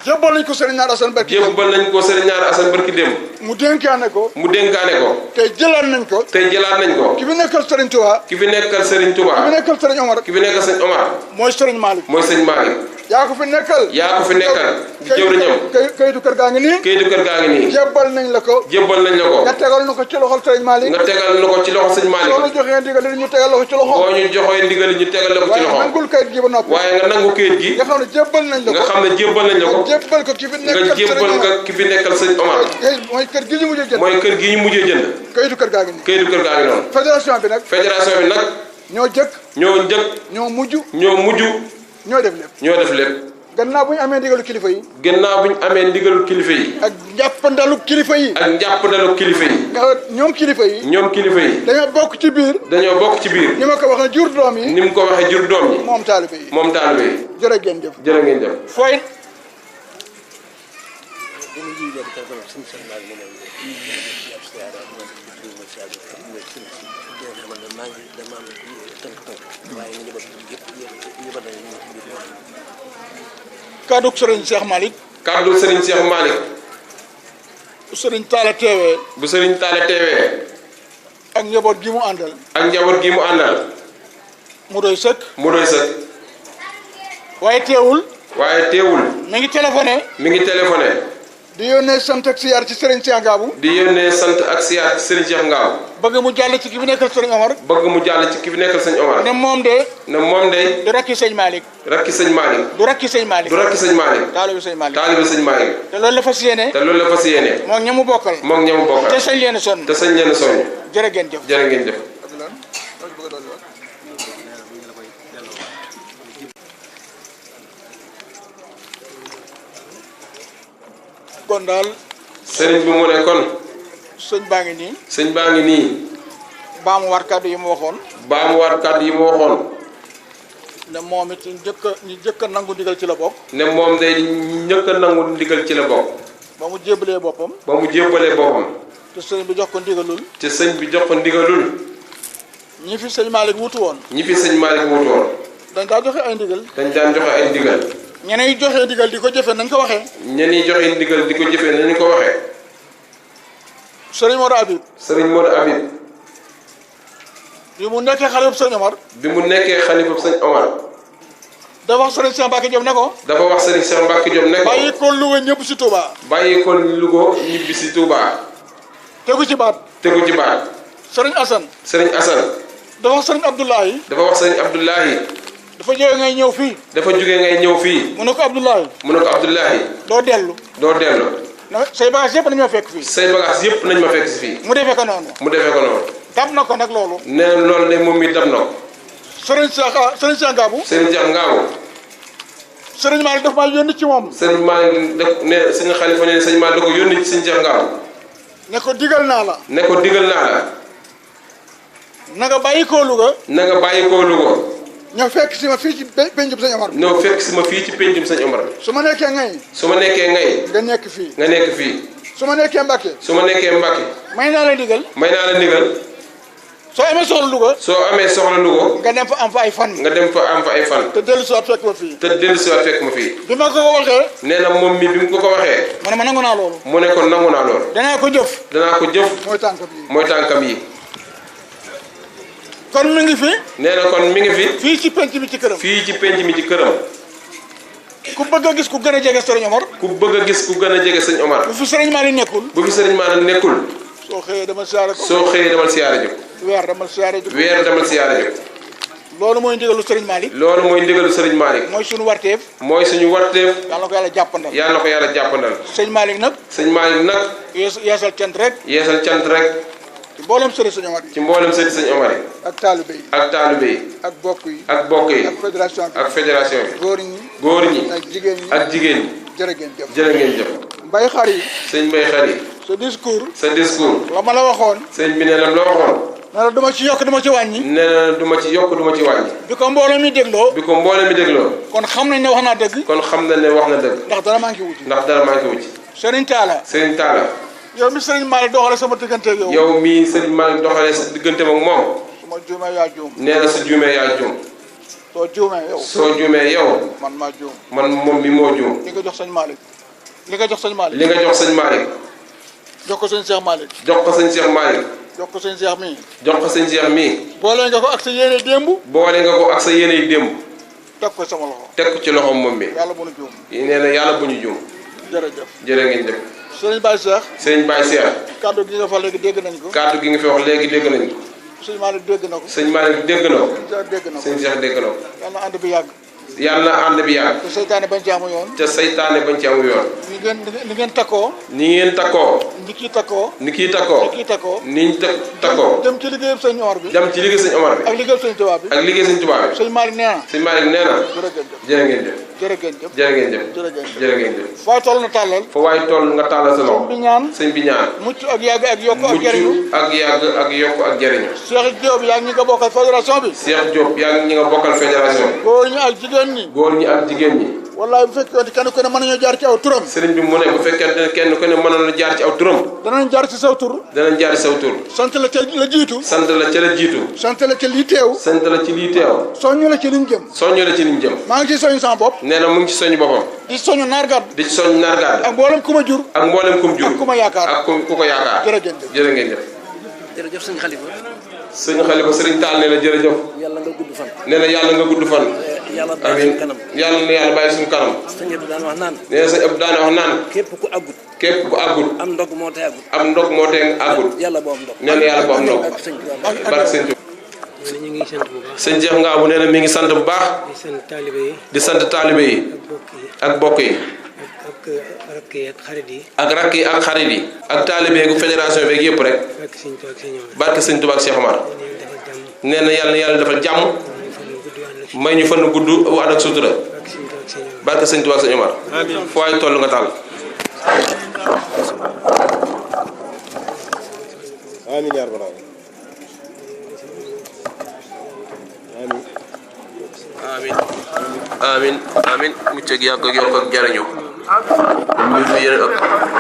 jébbal nañ ko sëriñ Naar Assane Barki. jébbal nañ ko sëriñ Naar Assane Barki démb. mu dénkaane ko. mu dénkaane ko. tey jëlaat nañ ko. tey jëlaat nañ ko. ki fi nekkal sëriñ Touba. ki fi nekkal sëriñ Touba. ki fi nekkal sëriñ Omar. ki fi nekkal sëñ Omar. mooy sëriñ Malick. mooy sëñ Malick. yaa ko fi nekkal. yaa ko fi nekkal. di jëwriñam. kayitu kër gaa ngi nii. kayitu kër gaa ngi nii. jébbal nañ la ko. jébbal nañ la ko. nga tegal na ko ci loxol sëriñ Malick. nga tegal na ko ci loxo sëñ Malick. soo la joxee ndigal li ñu tegal la ko ci loxo. boo ñu joxee ndigal ñu tegal la ko ci loxo. waaye nangul kayit gi ba noppi. waaye nga nangu kayit gi. nga xam ne jébbal nañ la ko. nga xam ne jébbal nañ la ko. jébbal ko ki fi nekkal nga jébbal ko ki fi nekkal sëñ Omar. mooy kër gi ñu mujjee jënd. mooy kër gi ñu mujjee jënd. kayitu kër gaa ngi nii. kayitu kër gaa ngi noonu. fédération bi nag. fédération bi nag. ñoo jëkk. ñoo njëkk. ñoo mujj. ñoo mujj. ñoo def lépp. ñoo def lépp. gannaaw bu ñu amee ndigalu kilifa yi. gannaaw bu ñu amee ndigalu kilifa yi. ak njàppandalu kilifa yi. ak njàppandalu kilifa yi. nga ñoom kilifa yi. ñoom kilifa yi. dañoo bokk ci biir. dañoo bokk ci biir. ni ma ko waxee jur doom yi. ni mu ko waxee jur doom yi. moom taalibe yi. moom taalibe yi. jërë ngeen jëf. jërë ngeen jëf. fooy. kaddu Serigne Cheikh Malick. kaddu Serigne Cheikh Malick. bu Serigne Talla teewee. bu Serigne Talla teewee. ak njaboot gi mu àndal. ak njaboot gi mu àndal. mu doy sëkk. mu doy sëkk. waaye teewul. waaye teewul. mi ngi téléphoné. mi ngi téléphoné. di yónnee sant ak siyaar ci Serigne Cheikh Ngabou. di yónnee sant ak siyaar ci Serigne Cheikh Ngabou. bëgg mu jàll ci ki fi nekkal Serigne Omar. bëgg mu jàll ci ki fi nekkal sëñ Omar. ne moom de. ne moom de. du rakki sëñ Malick. rakki sëñ Malick. du rakki sëñ Malick. du rakki sëñ Malick. taalibe sëñ Malick. taalibe sëñ Malick. te loolu la fas yéene. te loolu la fas yéene. moom ña mu bokkal. moom ña mu bokkal. te sañ leen a sonn. te sañ leen a sonn. jërë ngeen jëf. jërë ngeen jëf. kon daal. sëriñ bi mu ne kon. sëñ baa ngi nii. sëñ baa ngi nii. baamu waat kàddu yi mu waxoon. baamu waat kàddu yi mu waxoon. ne moom it ñu jëkk a nangu ndigal ci la bokk. ne moom day njëkk a nangu ndigal ci la bokk. ba mu jébbalee boppam. ba mu jébbalee boppam. te sëñ bi jox ko ndigalul. te sëñ bi jox ko ndigalul. ñi fi sëñ Malick wutu woon. ñi fi sëñ Malick wutu woon. dañ daa joxe ay ndigal. dañ daan joxe ay ndigal. ñeneen joxe ndigal di ko jëfee nañ ko waxee. ñeneen joxe ndigal di ko jëfee nañu ko waxee. Serigne Modou Habib. Serigne Modou Habib. bi mu nekkee xalifab sëñ Omar. bi mu nekkee xalifab sëñ Omar. dafa wax Serigne Cheikh Mbacke Diop ne ko. dafa wax Serigne Cheikh Mbacke Diop ne ko. bàyyi ko Louga ñëpp si Touba. bàyyi ko Louga ñibbi si Touba. tegu ci baat. tegu ci baat. Serigne Assane. Serigne Assane. dafa wax Serigne Abdoulahi. dafa wax Serigne Abdoulahi. dafa jógee ngay ñëw fii. dafa jógee ngay ñëw fii. mu ne ko Abdoulahi. mu ne ko Abdoulahi. doo dellu. doo dellu. say bagages yëpp nañ ma fekk fii. say bagages yëpp nañ ma fekk si fii. mu defee ko noonu. mu defee ko noonu. dab na ko nag loolu. nee na loolu de moom mi dab na ko. Serigne Cheikh Ngabou. Serigne Cheikh Ngabou. Serigne Malick daf maa yónni ci moom. Serigne Malick daf ne sëñ Xalifa ne sëñ Malick da ko yónni ci sëñ Cheikh Ngabou. ne ko digal naa la. ne ko digal naa la. na nga bàyyi koo Louga. na nga bàyyi koo Louga. ñëw fekk si ma fii ci pencum sëñ Omar bi. ñëw fekk si ma fii ci pencum sëñ Omar bi. su ma nekkee ngay. su ma nekkee ngay. nga nekk fii. nga nekk fii. su ma nekkee Mbacke. su ma nekkee Mbacke. may naa la ndigal. may naa la ndigal. soo amee soxla Louga. soo amee soxla Louga. nga dem fa am fa ay fan. nga dem fa am fa ay fan. te dellusiwaat fekk ma fii. te dellusiwaat fekk ma fii. bi ma ko waxee. nee na moom mi bi mu ko waxee. ma ne ma nangu naa loolu. mu ne ko nangu naa loolu. danaa ko jëf. danaa ko jëf. mooy tànkam yi. mooy tànkam yi. kon mi ngi fi. nee na kon mi ngi fi. fii ci penc mi ci këram. fii ci penc mi ci këram. ku bëgg a gis ku gën a jege Serigne Omar. ku bëgg a gis ku gën a jege sëñ Omar. bu fi Serigne Malick nekkul. bu fi Serigne Malick nekkul. soo xëyee demal siyaare ko. soo xëyee demal siyaare ji. weer demal siyaare ji. weer demal siyaare ji. loolu mooy ndigalu Serigne Malick. loolu mooy ndigalu Serigne Malick. mooy suñu warteef. mooy suñu warteef. yàlla na ko yàlla jàppandal. yàlla na ko yàlla jàppandal. sëñ Malick nag. sëñ Malick nag. yeesal cant rek. yeesal cant rek. ci mboolem sëriñ sëñ Omar yi. ci mboolem sëñ Omar yi. ak taalibe yi. ak taalibe yi. ak bokk yi. ak bokk yi. ak fédération bi. ak fédération bi. góor ñi. góor ñi. ak jigéen ñi. ak jigéen ñi. jërë ngeen jëf. jërë ngeen jëf. mbay xar yi. sëñ Mbay xar yi. sa discours. sa discours. la ma la waxoon. sëñ bi ne la loo waxoon. nee na du ma ci yokk du ma ci wàññi. nee na du ma ci yokk du ma ci wàññi. bi ko mbooloo mi dégloo. bi ko mbooloo mi dégloo. kon xam nañ ne wax naa dëgg. kon xam nañ ne wax na dëgg. ndax dara manqué wu ci. ndax dara manqué wu ci. Serigne Talla. Serigne Talla. yow mi Serigne Malick doxale sama diggante ak yow. yow mii Serigne Malick doxalee sa diggante ak moom. su ma juumee yaa juum. nee na su juumee yaa juum. soo juumee yow. soo juumee yow. man maa juum. man moom mi moo juum. li nga jox sëñ Malick. li nga jox sëñ Malick. li nga jox sëñ Malick. jox ko sëñ Cheikh Malick. jox ko sëñ Cheikh Malick. jox ko sëñ Cheikh mii. jox ko sëñ Cheikh mii. boole nga ko ak sa yéene démb. boole nga ko ak sa yéene démb. teg ko sama loxo. teg ko ci loxoom moom mi. yàlla bu ñu juum. nee na yàlla bu ñu juum. jërëjëf. jërë ngeen jëf. Serigne Baye Cheikh. Serigne Baye Cheikh. kàddu gi nga fa léegi dégg nañ ko. kàddu gi nga fi wax léegi dégg nañ ko. sëñ Malick dégg na ko. sëñ Malick dégg na ko. dégg na ko. sëñ Cheikh dégg na ko. yàlla na ànd bi yàgg. yàlla na ànd bi yàgg. te seytaane bañ ci amu yoon. te seytaane bañ ci amu yoon. ni ngeen takkoo. ni ngeen takkoo. ni kii takkoo. ni kii takkoo. ni kii takkoo. niñ takkoo. dem ci liggéeyam sëñ Omar bi. dem ci liggéey sëñ Omar bi. ak liggéeyam sëñ Tuubaa bi. ak liggéey sëñ Tuubaa bi. sëñ Malick nee na. sëñ Malick nee na. jërë ngeen jëf. jërë ngeen jëf. jërë ngeen jëf. jërë ngeen jëf. foo toll na tàllal. fa waay toll nga tàllal sa loxo. sëñ bi ñaan. sëñ bi ñaan. mucc ak yàgg ak yokk ak jëriñu. mucc ak yàgg ak yokk ak jëriñu. Cheikh Diop yaa ngi ñi nga bokkal fédération bi. Cheikh Diop yaa ngi ñi nga bokkal fédération bi. góor ñi ak jigéen ñi. góor ñi ak jigéen ñi. wallaay bu fekkee kenn ku ne mën nañoo jaar ci aw turam. sëriñ bi mu ne bu fekkente ne kenn ku ne mënoon na jaar ci aw turam. danañ jaar ci saw tur. danañ jaar ci saw tur. sant la ca la jiitu. sant la ca la jiitu. sant la ca lii teew. sant la ci lii teew. soññu la ci liñ jëm. soññu la ci liñ jëm. maa ngi ciy soññu sama bopp. nee na mu ngi ci soññu boppam. di soññu naargaat. di ci soññu naargaat. ak mboolem ku ma jur. ak mboolem ku mu jur. ak ku ma yaakaar. ak ku ko yaakaar. jërë ngeen jëf. jëf. jërëjëf sëñ Xalifa. sëñ Xalifa sëriñ Taal ne la jërëjëf. yàlla nga gudd fan. nee na yàlla nga gudd fan. yàlla bàyyi suñu kanam. yàlla na yàlla bàyyi suñu kanam. sëñ Abdou daan wax naan. nee na sëñ Abdou daan wax naan. képp ku àggut. képp ku àggut. am ndog moo tee àggut. am ndog moo tee àggut. yàlla boo am ndog. nee na yàlla boo am ndog. barke sëñ Tuubaa. ñu ngi sant bu baax. sëñ Cheikh Ngabou nee na mi ngi sant bu baax. di sant taalibe yi. di sant taalibe yi. ak bokk yi. ak rakk yi ak xarit yi. ak rakk yi ak xarit yi. ak taalibe yi fédération beeg yëpp rek. barke sëñ Tuubaa ak Cheikh Omar. nee na yàlla defal jàmm. may ñu fan gudd bu ànd ak sutura. barke sëñ Tuubaa ak sëñ Omar. fu waay toll nga taal. amiin yaa rabbal aalamiin. amin amin mucc ak yàgg ak yokk ak jariñu